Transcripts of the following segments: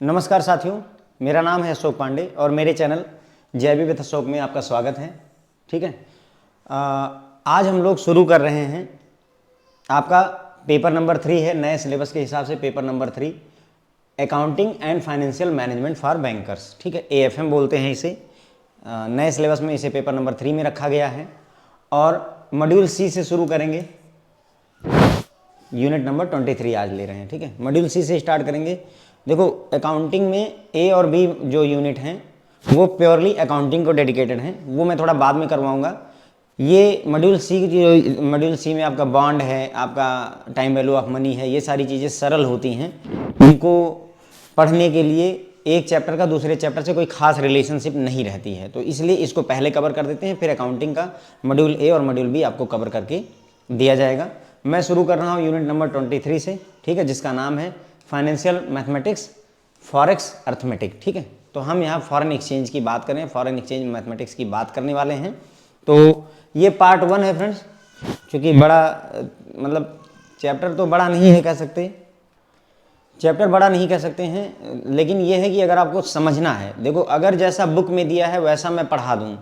नमस्कार साथियों, मेरा नाम है अशोक पांडे और मेरे चैनल जैबी विद अशोक में आपका स्वागत है। ठीक है, आज हम लोग शुरू कर रहे हैं आपका पेपर नंबर 3 है नए सिलेबस के हिसाब से। Paper number 3 accounting and financial management for bankers. ठीक है, AFM बोलते हैं इसे। नए सिलेबस में इसे पेपर नंबर 3 में रखा गया है और मॉड्यूल C से शुरू करेंगे। यूनिट नंबर 23 आज ले रहे हैं। ठीक है, मॉड्यूल C से स्टार्ट करेंगे। देखो, अकाउंटिंग में A और B जो यूनिट हैं वो प्योरली अकाउंटिंग को डेडिकेटेड हैं, वो मैं थोड़ा बाद में करवाऊंगा। ये मॉड्यूल C में आपका बॉन्ड है, आपका टाइम वैल्यू ऑफ मनी है, ये सारी चीज़ें सरल होती हैं। इनको पढ़ने के लिए एक चैप्टर का दूसरे चैप्टर से कोई खास रिलेशनशिप नहीं रहती है, तो इसलिए इसको पहले कवर कर देते हैं, फिर अकाउंटिंग का मॉड्यूल A और मॉड्यूल B आपको कवर करके दिया जाएगा। मैं शुरू कर रहा हूँ यूनिट नंबर 23 से। ठीक है, जिसका नाम है फाइनेंशियल मैथमेटिक्स फॉरेक्स अर्थमेटिक। ठीक है, तो हम यहाँ फॉरेन एक्सचेंज की बात करें, फॉरेन एक्सचेंज मैथमेटिक्स की बात करने वाले हैं। तो ये पार्ट 1 है फ्रेंड्स, क्योंकि बड़ा मतलब चैप्टर तो बड़ा नहीं है, कह सकते चैप्टर बड़ा नहीं कह सकते हैं, लेकिन ये है कि अगर आपको समझना है, देखो अगर जैसा बुक में दिया है वैसा मैं पढ़ा दूँ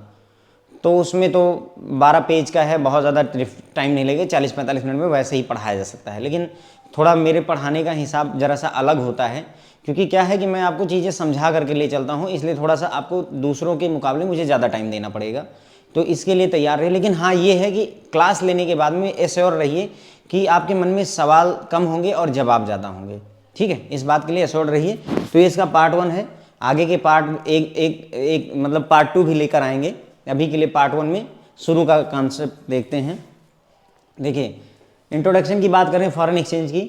तो उसमें तो 12 पेज का है, बहुत ज़्यादा टाइम नहीं लगेगा, 40-45 मिनट में वैसे ही पढ़ाया जा सकता है। लेकिन थोड़ा मेरे पढ़ाने का हिसाब ज़रा सा अलग होता है, क्योंकि क्या है कि मैं आपको चीज़ें समझा करके ले चलता हूँ, इसलिए थोड़ा सा आपको दूसरों के मुकाबले मुझे ज़्यादा टाइम देना पड़ेगा, तो इसके लिए तैयार रहिए। लेकिन हाँ, ये है कि क्लास लेने के बाद में एश्योर रहिए कि आपके मन में सवाल कम होंगे और जवाब ज़्यादा होंगे। ठीक है, इस बात के लिए एश्योर रहिए। तो ये इसका पार्ट 1 है। आगे के पार्ट एक मतलब पार्ट 2 भी लेकर आएंगे। अभी के लिए पार्ट 1 में शुरू का कॉन्सेप्ट देखते हैं। देखिए, इंट्रोडक्शन की बात करें फॉरेन एक्सचेंज की।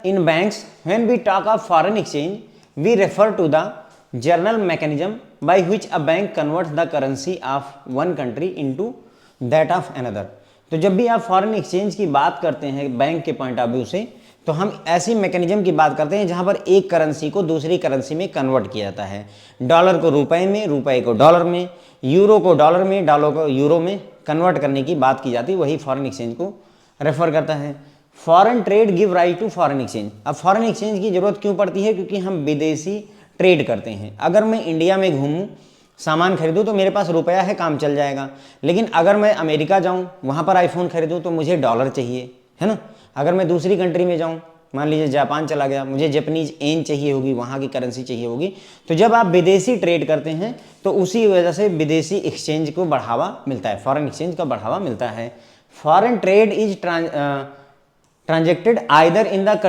In banks when we talk of foreign exchange we refer to the general mechanism by which a bank converts the currency of one country into that of another. तो जब भी आप foreign exchange की बात करते हैं bank के point of view से, तो हम ऐसी मैकेनिज्म की बात करते हैं जहां पर एक करेंसी को दूसरी करेंसी में कन्वर्ट किया जाता है। डॉलर को रुपए में, रुपए को डॉलर में, यूरो को डॉलर में, डॉलर को यूरो में कन्वर्ट करने की बात की जाती है, वही फॉरेन एक्सचेंज को रेफर करता है। Foreign trade give right to foreign exchange. अब फॉरेन एक्सचेंज की जरूरत क्यों पड़ती है? क्योंकि हम विदेशी ट्रेड करते हैं। अगर मैं इंडिया में घूमूं, सामान खरीदूं तो मेरे पास रुपया है, काम चल जाएगा। लेकिन अगर मैं अमेरिका जाऊं, वहां पर आईफोन खरीदूं तो मुझे डॉलर चाहिए, है ना। अगर मैं दूसरी कंट्री में जाऊं, मान लीजिए जापान चला गया, मुझे जापानीज येन चाहिए होगी, वहाँ की करेंसी चाहिए होगी। तो जब आप विदेशी ट्रेड करते हैं तो उसी वजह से विदेशी एक्सचेंज को बढ़ावा मिलता है, फॉरेन एक्सचेंज का बढ़ावा मिलता है। Foreign trade is transacted either in the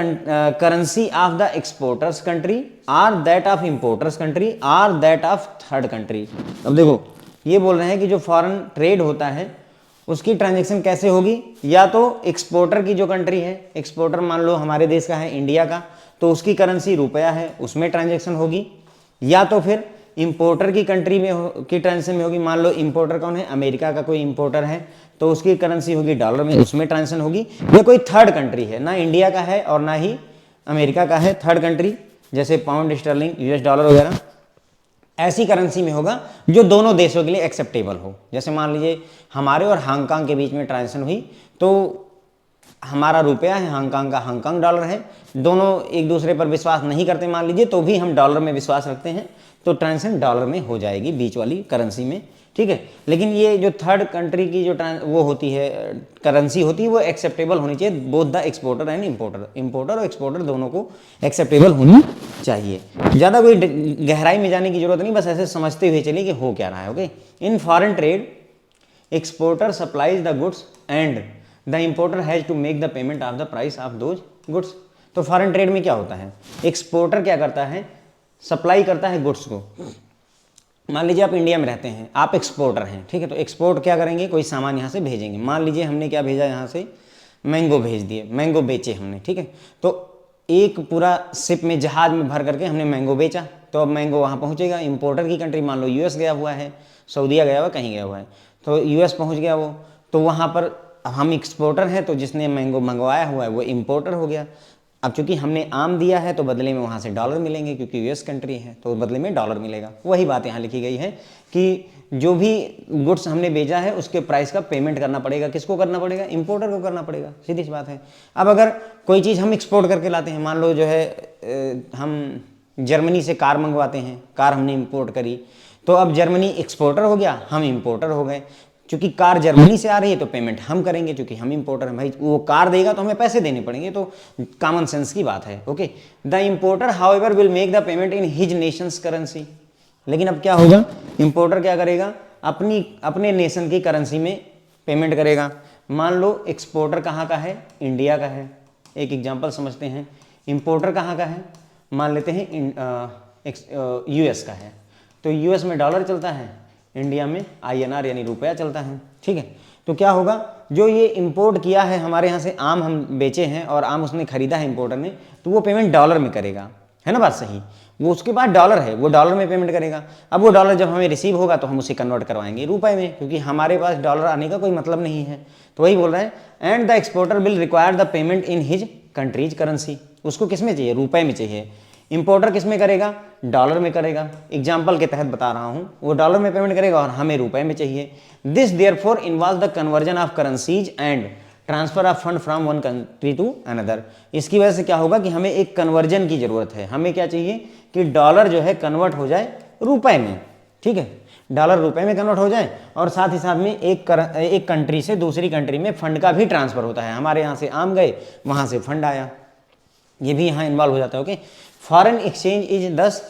currency of the exporters country और दैट ऑफ इंपोर्टर्स कंट्री और दैट ऑफ थर्ड कंट्री। अब देखो, ये बोल रहे हैं कि जो फॉरेन ट्रेड होता है उसकी ट्रांजैक्शन कैसे होगी? या तो एक्सपोर्टर की जो कंट्री है, एक्सपोर्टर मान लो हमारे देश का है, इंडिया का, तो उसकी करेंसी रुपया है, उसमें ट्रांजैक्शन होगी। या तो फिर इंपोर्टर की कंट्री में की ट्रांजैक्शन में होगी। मान लो इंपोर्टर कौन है? अमेरिका का कोई इंपोर्टर है, तो उसकी करेंसी होगी डॉलर में, उसमें ट्रांजैक्शन होगी। या कोई थर्ड कंट्री है, ना इंडिया का है और ना ही अमेरिका का है, थर्ड कंट्री, जैसे पाउंड स्टर्लिंग, US डॉलर वगैरह, ऐसी करेंसी में होगा जो दोनों देशों के लिए एक्सेप्टेबल हो। जैसे मान लीजिए हमारे और हांगकांग के बीच में ट्रांजैक्शन हुई, तो हमारा रुपया है, हांगकांग का हांगकांग डॉलर है, दोनों एक दूसरे पर विश्वास नहीं करते मान लीजिए, तो भी हम डॉलर में विश्वास रखते हैं, तो ट्रांजैक्शन डॉलर में हो जाएगी, बीच वाली करेंसी में। ठीक है, लेकिन ये जो थर्ड कंट्री की जो वो होती है, करेंसी होती है, वो एक्सेप्टेबल होनी चाहिए, both the exporter and importer, importer और एक्सपोर्टर दोनों को एक्सेप्टेबल होनी चाहिए। ज़्यादा कोई गहराई में जाने की जरूरत नहीं, बस ऐसे समझते हुए चलिए कि हो क्या रहा है। Okay, in foreign trade exporter supplies the goods and the importer has to make the payment of the price of those goods. तो फॉरेन ट्रेड में क्या होता है? एक्सपोर्टर क्या करता है? सप्लाई करता है गुड्स को। मान लीजिए आप इंडिया में रहते हैं, आप एक्सपोर्टर हैं, ठीक है, तो एक्सपोर्ट क्या करेंगे? कोई सामान यहाँ से भेजेंगे। मान लीजिए हमने क्या भेजा, यहाँ से मैंगो भेज दिए, मैंगो बेचे हमने, ठीक है, तो एक पूरा शिप में, जहाज में भर करके हमने मैंगो बेचा, तो अब मैंगो वहाँ पहुँचेगा। इंपोर्टर की कंट्री मान लो US गया हुआ है, सऊदीया गया हुआ, कहीं गया हुआ है, तो US पहुँच गया वो, तो वहाँ पर हम एक्सपोर्टर हैं, तो जिसने मैंगो मंगवाया हुआ है वो इंपोर्टर हो गया। अब चूंकि हमने आम दिया है तो बदले में वहाँ से डॉलर मिलेंगे, क्योंकि US कंट्री है तो बदले में डॉलर मिलेगा। वही बात यहाँ लिखी गई है कि जो भी गुड्स हमने भेजा है उसके प्राइस का पेमेंट करना पड़ेगा। किसको करना पड़ेगा? इंपोर्टर को करना पड़ेगा, सीधी सी बात है। अब अगर कोई चीज़ हम एक्सपोर्ट करके लाते हैं, मान लो जो है हम जर्मनी से कार मंगवाते हैं, कार हमने इंपोर्ट करी, तो अब जर्मनी एक्सपोर्टर हो गया, हम इंपोर्टर हो गए। क्योंकि कार जर्मनी से आ रही है तो पेमेंट हम करेंगे, क्योंकि हम इंपोर्टर हैं। भाई वो कार देगा तो हमें पैसे देने पड़ेंगे, तो कॉमन सेंस की बात है। Okay, the importer however will make the payment in his Nations currency. लेकिन अब क्या होगा, इंपोर्टर क्या करेगा, अपने नेशन की करेंसी में पेमेंट करेगा। मान लो एक्सपोर्टर कहाँ का है, इंडिया का है। एक एग्जांपल समझते हैं, इंपोर्टर कहाँ का है, मान लेते हैं यूएस का है, तो यूएस में डॉलर चलता है, इंडिया में आईएनआर यानी रुपया चलता है। ठीक है, तो क्या होगा, जो ये इंपोर्ट किया है हमारे यहाँ से आम हम बेचे हैं और आम उसने खरीदा है इंपोर्टर ने, तो वो पेमेंट डॉलर में करेगा, है ना बात सही। वो उसके पास डॉलर है, वो डॉलर में पेमेंट करेगा। अब वो डॉलर जब हमें रिसीव होगा तो हम उसे कन्वर्ट करवाएंगे रुपए में, क्योंकि हमारे पास डॉलर आने का कोई मतलब नहीं है। तो वही बोल रहे हैं, and the exporter will require the payment in his countries currency. उसको किस में चाहिए, रुपए में चाहिए। इंपोर्टर किस में करेगा, डॉलर में करेगा। एग्जाम्पल के तहत बता रहा हूँ, वो डॉलर में पेमेंट करेगा और हमें रुपए में चाहिए। This therefore involve the conversion of currencies and transfer of fund from one country to another. इसकी वजह से क्या होगा कि हमें एक कन्वर्जन की जरूरत है। हमें क्या चाहिए कि डॉलर जो है कन्वर्ट हो जाए रुपए में। ठीक है, डॉलर रुपए में कन्वर्ट हो जाए, और साथ ही साथ में एक कंट्री से दूसरी कंट्री में फंड का भी ट्रांसफर होता है। हमारे यहाँ से आम गए, वहाँ से फंड आया, ये भी यहाँ इन्वॉल्व हो जाता है। ओके, फॉरेन एक्सचेंज इज दस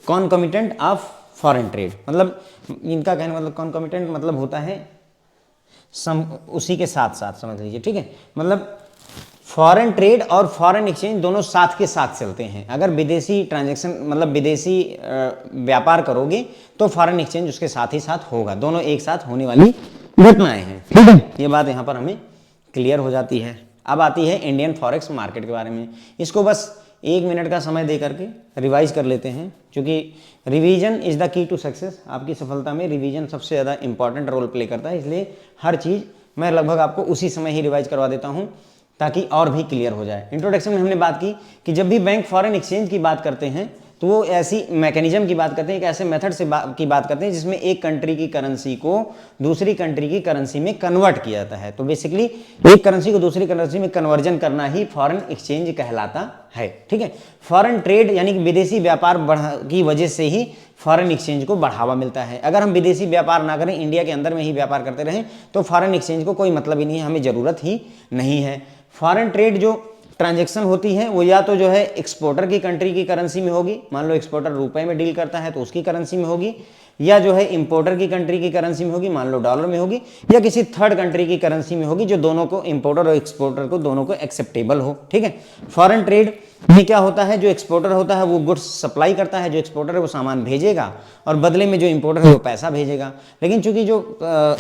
कॉन्कॉमिटेंट ऑफ फॉरेन ट्रेड। मतलब इनका कहने मतलब कॉन्कॉमिटेंट मतलब होता है उसी के साथ साथ, समझ लीजिए। ठीक है, मतलब फॉरेन ट्रेड और फॉरेन एक्सचेंज दोनों साथ के साथ चलते हैं। अगर विदेशी ट्रांजैक्शन मतलब विदेशी व्यापार करोगे तो फॉरेन एक्सचेंज उसके साथ ही साथ होगा। दोनों एक साथ होने वाली घटनाएं हैं। ठीक है, ये बात यहाँ पर हमें क्लियर हो जाती है। अब आती है इंडियन फॉरेक्स मार्केट के बारे में। इसको बस 1 मिनट का समय दे करके रिवाइज कर लेते हैं, क्योंकि revision is the key to success. आपकी सफलता में रिवीजन सबसे ज़्यादा इंपॉर्टेंट रोल प्ले करता है, इसलिए हर चीज़ मैं लगभग आपको उसी समय ही रिवाइज करवा देता हूँ ताकि और भी क्लियर हो जाए। इंट्रोडक्शन में हमने बात की कि जब भी बैंक फॉरेन एक्सचेंज की बात करते हैं तो वो ऐसी मैकेनिज्म की बात करते हैं, एक ऐसे मेथड से की बात करते हैं जिसमें एक कंट्री की करेंसी को दूसरी कंट्री की करेंसी में कन्वर्ट किया जाता है। तो बेसिकली एक करेंसी को दूसरी करेंसी में कन्वर्जन करना ही फॉरेन एक्सचेंज कहलाता है। ठीक है, फॉरेन ट्रेड यानी कि विदेशी व्यापार की वजह से ही फॉरेन एक्सचेंज को बढ़ावा मिलता है। अगर हम विदेशी व्यापार ना करें, इंडिया के अंदर में ही व्यापार करते रहें, तो फॉरेन एक्सचेंज को कोई मतलब ही नहीं है, हमें ज़रूरत ही नहीं है। फॉरेन ट्रेड जो ट्रांजैक्शन होती है वो या तो जो है एक्सपोर्टर की कंट्री की करेंसी में होगी, मान लो एक्सपोर्टर रुपए में डील करता है तो उसकी करेंसी में होगी, या जो है इंपोर्टर की कंट्री की करेंसी में होगी, मान लो डॉलर में होगी, या किसी थर्ड कंट्री की करेंसी में होगी जो दोनों को, इंपोर्टर और एक्सपोर्टर को, दोनों को एक्सेप्टेबल हो। ठीक है, फॉरेन ट्रेड में क्या होता है, जो एक्सपोर्टर होता है वो गुड्स सप्लाई करता है, जो एक्सपोर्टर है वो सामान भेजेगा और बदले में जो इंपोर्टर है वो पैसा भेजेगा। लेकिन चूंकि जो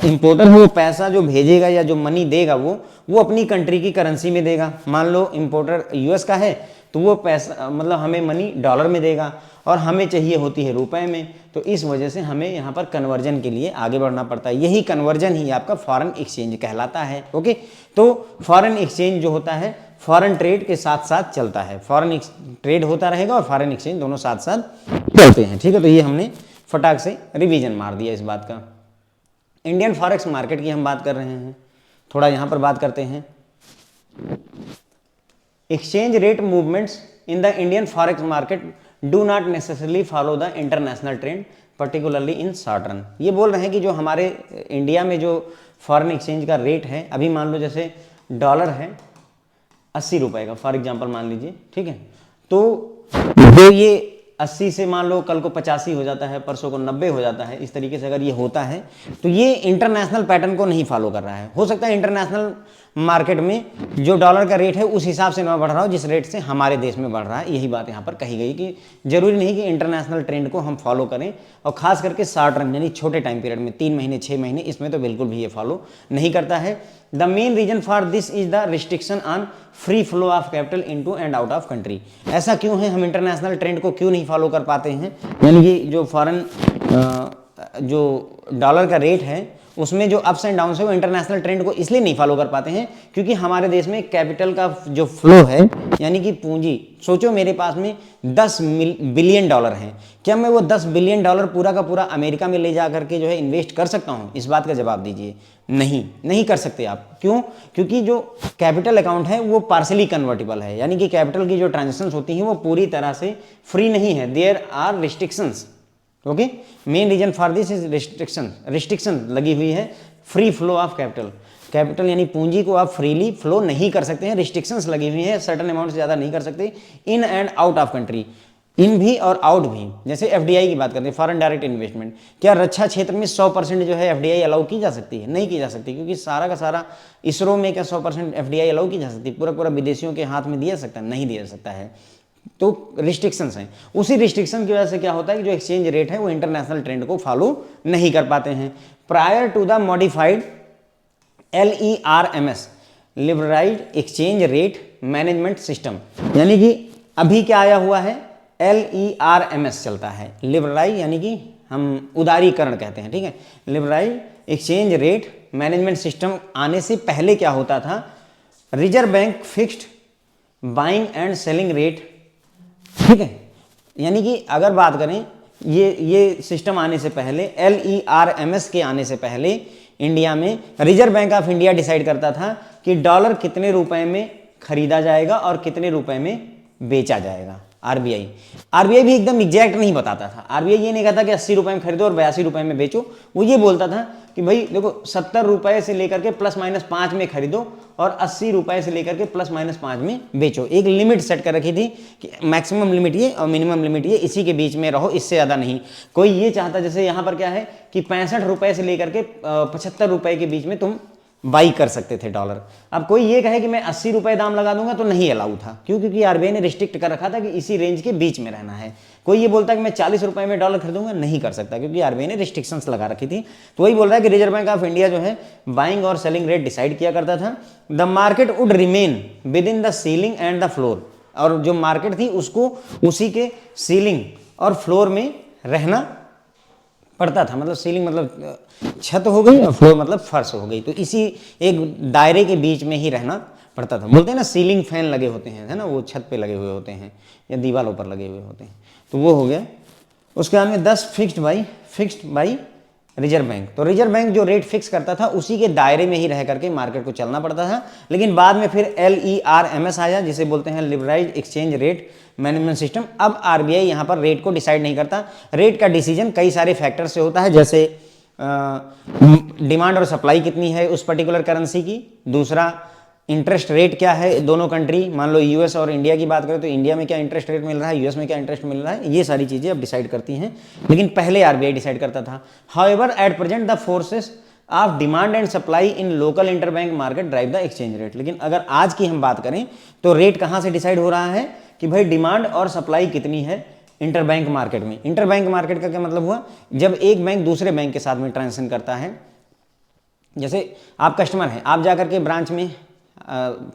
इंपोर्टर है वो पैसा जो भेजेगा या जो मनी देगा वो अपनी कंट्री की करेंसी में देगा। मान लो इंपोर्टर यूएस का है तो वो पैसा मतलब हमें मनी डॉलर में देगा और हमें चाहिए होती है रुपए में। तो इस वजह से हमें यहाँ पर कन्वर्जन के लिए आगे बढ़ना पड़ता है। यही कन्वर्जन ही आपका फॉरेन एक्सचेंज कहलाता है। ओके, तो फॉरेन एक्सचेंज जो होता है फॉरेन ट्रेड के साथ साथ चलता है। फॉरेन ट्रेड होता रहेगा और फॉरेन एक्सचेंज दोनों साथ साथ चलते हैं। ठीक है, तो ये हमने फटाक से रिवीजन मार दिया इस बात का। इंडियन फॉरेक्स मार्केट की हम बात कर रहे हैं, थोड़ा यहाँ पर बात करते हैं। Exchange rate movements in the Indian forex market do not necessarily follow the international trend particularly in short run. ये बोल रहे हैं कि जो हमारे इंडिया में जो फॉरेन एक्सचेंज का रेट है, अभी मान लो जैसे डॉलर है 80 रुपए का फॉर एग्जांपल मान लीजिए। ठीक है, तो जो ये 80 से मान लो कल को 85 हो जाता है, परसों को 90 हो जाता है, इस तरीके से अगर ये होता है तो ये इंटरनेशनल पैटर्न को नहीं फॉलो कर रहा है। हो सकता है इंटरनेशनल मार्केट में जो डॉलर का रेट है उस हिसाब से ना बढ़ रहा हो जिस रेट से हमारे देश में बढ़ रहा है। यही बात यहाँ पर कही गई कि जरूरी नहीं कि इंटरनेशनल ट्रेंड को हम फॉलो करें, और खास करके शॉर्ट रन यानी छोटे टाइम पीरियड में 3 महीने 6 महीने, इसमें तो बिल्कुल भी ये फॉलो नहीं करता है। The main reason for this is the restriction on free flow of capital into and out of country. ऐसा क्यों है, हम इंटरनेशनल ट्रेंड को क्यों नहीं फॉलो कर पाते हैं, यानी कि जो फॉरेन जो डॉलर का रेट है उसमें जो अप्स एंड डाउन्स है वो इंटरनेशनल ट्रेंड को इसलिए नहीं फॉलो कर पाते हैं क्योंकि हमारे देश में कैपिटल का जो फ्लो है, यानी कि पूंजी, सोचो मेरे पास में 10 बिलियन डॉलर हैं, क्या मैं वो 10 बिलियन डॉलर पूरा का पूरा अमेरिका में ले जा करके जो है इन्वेस्ट कर सकता हूँ? इस बात का जवाब दीजिए। नहीं कर सकते आप। क्यों? क्योंकि जो कैपिटल अकाउंट है वो पार्सली कन्वर्टिबल है, यानी कि कैपिटल की जो ट्रांजेक्शन्स होती हैं वो पूरी तरह से फ्री नहीं है, there are restrictions. Okay, main reason for this is restriction लगी हुई है, फ्री फ्लो ऑफ कैपिटल यानी पूंजी को आप फ्रीली फ्लो नहीं कर सकते हैं, रिस्ट्रिक्शंस लगी हुई है, सर्टन अमाउंट से ज़्यादा नहीं कर सकते, in and out of country, in भी और आउट भी। जैसे एफडीआई की बात करते हैं, फॉरेन डायरेक्ट इन्वेस्टमेंट, क्या रक्षा क्षेत्र में 100% जो है एफडीआई अलाउ की जा सकती है? नहीं की जा सकती, क्योंकि सारा का सारा इसरो में क्या 100% एफडीआई अलाउ की जा सकती है? पूरा पूरा विदेशियों के हाथ में दिया सकता है? नहीं दिया सकता है। तो रिस्ट्रिक्शंस हैं, उसी रिस्ट्रिक्शन की वजह से क्या होता है कि जो एक्सचेंज रेट है वो इंटरनेशनल ट्रेंड को फॉलो नहीं कर पाते हैं। Prior to the modified LERMS, liberalised exchange rate management system, यानी कि अभी क्या आया हुआ है? LERMS चलता है, लिबरलाइज यानी कि हम उदारीकरण कहते हैं, ठीक है। Liberalised exchange rate management system आने से पहले क्या होता था? Reserve bank fixed buying and selling rate, ठीक है। यानी कि अगर बात करें ये सिस्टम आने से पहले, LERMS के आने से पहले इंडिया में reserve bank of India decide करता था कि डॉलर कितने रुपए में खरीदा जाएगा और कितने रुपए में बेचा जाएगा। आरबीआई भी एकदम एग्जैक्ट नहीं बताता था। आरबीआई ये नहीं कहता कि 80 रुपए में खरीदो और 82 रुपए में बेचो, वो ये बोलता था कि भाई देखो 70 रुपए से लेकर के ±5 में खरीदो और 80 रुपए से लेकर के ±5 में बेचो। एक लिमिट सेट कर रखी थी कि मैक्सिमम लिमिट ये और मिनिमम लिमिट ये, इसी के बीच में रहो, इससे ज़्यादा नहीं। कोई ये चाहता, जैसे यहाँ पर क्या है कि 65 रुपए से लेकर के 75 रुपए के बीच में तुम बाई कर सकते थे डॉलर। अब कोई ये कहे कि मैं 80 रुपए दाम लगा दूंगा तो नहीं अलाउ था। क्यों? क्योंकि आरबीआई ने रिस्ट्रिक्ट कर रखा था कि इसी रेंज के बीच में रहना है। कोई ये बोलता है कि मैं 40 रुपए में डॉलर खरीदूंगा, नहीं कर सकता, क्योंकि आरबीआई ने रिस्ट्रिक्शंस लगा रखी थी। तो वही बोल रहा है कि रिजर्व बैंक ऑफ इंडिया जो है बाइंग और सेलिंग रेट डिसाइड किया करता था। The market would remain with in the ceiling and the floor, और जो मार्केट थी उसको उसी के सीलिंग और फ्लोर में रहना पड़ता था। मतलब सीलिंग मतलब छत हो गई और फ्लोर मतलब फर्श हो गई, तो इसी एक दायरे के बीच में ही रहना पड़ता था। बोलते हैं ना सीलिंग फैन लगे होते हैं, है ना, वो छत पे लगे हुए होते हैं या दीवारों पर लगे हुए होते हैं, तो वो हो गया। उसके बाद में 10 फिक्स्ड बाई रिजर्व बैंक। तो रिजर्व बैंक जो रेट फिक्स करता था उसी के दायरे में ही रह करके मार्केट को चलना पड़ता था। लेकिन बाद में फिर LERMS आया, जिसे बोलते हैं liberalised exchange rate management system. अब आरबीआई यहाँ पर रेट को डिसाइड नहीं करता। रेट का डिसीजन कई सारे फैक्टर से होता है, जैसे डिमांड और सप्लाई कितनी है उस पर्टिकुलर करेंसी की, दूसरा इंटरेस्ट रेट क्या है दोनों कंट्री, मान लो यूएस और इंडिया की बात करें तो इंडिया में क्या इंटरेस्ट रेट मिल रहा है, यूएस में क्या इंटरेस्ट मिल रहा है, ये सारी चीज़ें अब डिसाइड करती हैं। लेकिन पहले आरबीआई डिसाइड करता था। However at present the forces of demand and supply in local interbank market drive the exchange rate. लेकिन अगर आज की हम बात करें तो रेट कहाँ से डिसाइड हो रहा है कि भाई डिमांड और सप्लाई कितनी है इंटरबैंक मार्केट में। इंटरबैंक मार्केट का क्या मतलब हुआ? जब एक बैंक दूसरे बैंक के साथ में ट्रांजेक्शन करता है, जैसे आप कस्टमर हैं, आप जाकर के ब्रांच में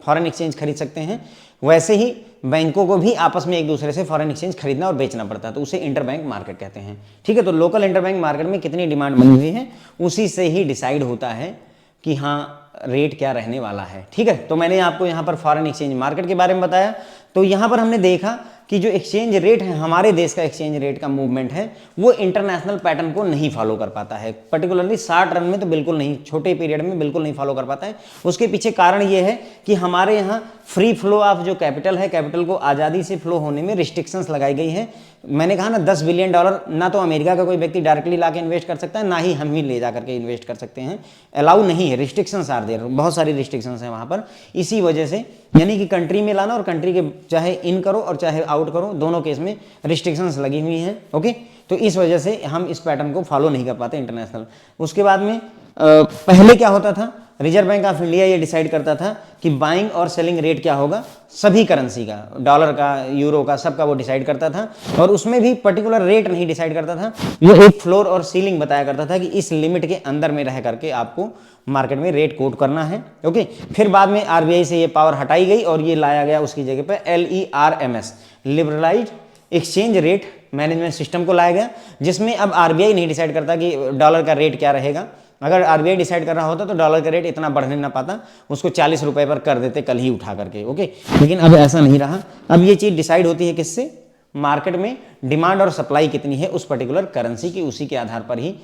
फॉरेन एक्सचेंज खरीद सकते हैं, वैसे ही बैंकों को भी आपस में एक दूसरे से फॉरेन एक्सचेंज खरीदना और बेचना पड़ता है, तो उसे इंटरबैंक मार्केट कहते हैं। ठीक है, तो लोकल इंटरबैंक मार्केट में कितनी डिमांड बनी हुई है उसी से ही डिसाइड होता है कि हाँ रेट क्या रहने वाला है। ठीक है, तो मैंने आपको यहाँ पर फॉरेन एक्सचेंज मार्केट के बारे में बताया। तो यहाँ पर हमने देखा कि जो एक्सचेंज रेट है, हमारे देश का एक्सचेंज रेट का मूवमेंट है, वो इंटरनेशनल पैटर्न को नहीं फॉलो कर पाता है। पर्टिकुलरली शॉर्ट रन में तो बिल्कुल नहीं, छोटे पीरियड में बिल्कुल नहीं फॉलो कर पाता है। उसके पीछे कारण ये है कि हमारे यहाँ फ्री फ्लो ऑफ जो कैपिटल है, कैपिटल को आज़ादी से फ्लो होने में रिस्ट्रिक्शंस लगाई गई है। मैंने कहा ना 10 बिलियन डॉलर ना तो अमेरिका का कोई व्यक्ति डायरेक्टली ला के इन्वेस्ट कर सकता है, ना ही हम ही ले जा करके इन्वेस्ट कर सकते हैं, अलाउ नहीं है, रिस्ट्रिक्शंस आर देयर, बहुत सारी रिस्ट्रिक्शंस हैं वहाँ पर। इसी वजह से यानी कि कंट्री में लाना और कंट्री के चाहे इन करो और चाहे आउट करो, दोनों केस में रिस्ट्रिक्शंस लगी हुई हैं। ओके, तो इस वजह से हम इस पैटर्न को फॉलो नहीं कर पाते इंटरनेशनल। उसके बाद में पहले क्या होता था, रिजर्व बैंक ऑफ इंडिया ये डिसाइड करता था कि बाइंग और सेलिंग रेट क्या होगा सभी करेंसी का, डॉलर का, यूरो का, सबका वो डिसाइड करता था। और उसमें भी पर्टिकुलर रेट नहीं डिसाइड करता था, वो एक फ्लोर और सीलिंग बताया करता था कि इस लिमिट के अंदर में रह करके आपको मार्केट में रेट कोट करना है। ओके, फिर बाद में आरबीआई से ये पावर हटाई गई और ये लाया गया उसकी जगह पे LERMS, liberalised exchange rate management system को लाया गया, जिसमें अब आरबीआई नहीं डिसाइड करता कि डॉलर का रेट क्या रहेगा, अगर आरबीआई डिसाइड कर रहा होता तो डॉलर का रेट इतना बढ़ने ना पाता, उसको 40 रुपए पर कर देते कल ही उठा करके, ओके। लेकिन अब ऐसा नहीं रहा, अब ये चीज़ डिसाइड होती है किससे, मार्केट में डिमांड और सप्लाई कितनी है उस पर्टिकुलर करेंसी की, उसी के आधार पर ही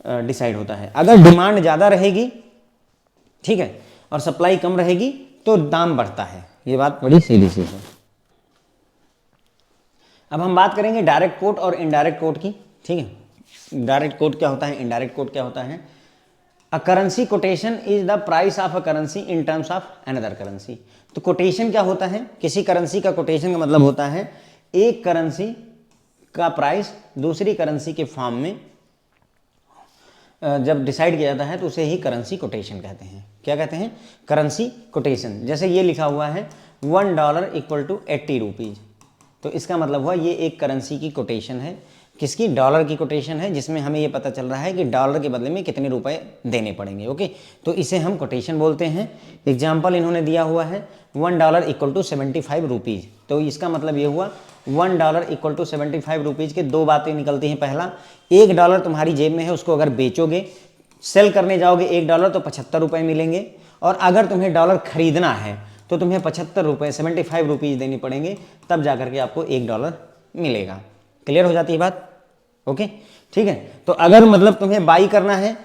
डिसाइड होता है। अगर डिमांड ज़्यादा रहेगी, ठीक है, और सप्लाई कम रहेगी तो दाम बढ़ता है, ये बात बड़ी सीधी सी है। अब हम बात करेंगे डायरेक्ट कोट और इनडायरेक्ट कोट की, ठीक है। डायरेक्ट कोट क्या होता है, इनडायरेक्ट कोट क्या होता है। A currency quotation is the price of a currency in terms of another currency. तो कोटेशन क्या होता है, किसी करेंसी का कोटेशन का मतलब होता है एक करेंसी का प्राइस दूसरी करेंसी के फॉर्म में जब डिसाइड किया जाता है तो उसे ही करेंसी कोटेशन कहते हैं। क्या कहते हैं, करेंसी कोटेशन। जैसे ये लिखा हुआ है $1 इक्वल टू 80 रुपीज़, तो इसका मतलब हुआ ये एक करेंसी की कोटेशन है, किसकी, डॉलर की कोटेशन है, जिसमें हमें ये पता चल रहा है कि डॉलर के बदले में कितने रुपए देने पड़ेंगे, ओके। तो इसे हम कोटेशन बोलते हैं। एग्जाम्पल इन्होंने दिया हुआ है $1 इक्वल टू 75 रुपीज़, तो इसका मतलब ये हुआ $1 इक्वल टू 75 रुपीज़ के दो बातें निकलती हैं। पहला, $1 तुम्हारी जेब में है, उसको अगर बेचोगे, सेल करने जाओगे $1 तो 75 रुपये मिलेंगे, और अगर तुम्हें डॉलर खरीदना है तो तुम्हें 75 रुपये 75 रुपीज़ देनी पड़ेंगे, तब जाकर के आपको $1 मिलेगा। क्लियर हो जाती है बात, ओके, ठीक है। तो अगर मतलब तुम्हें बाई करना है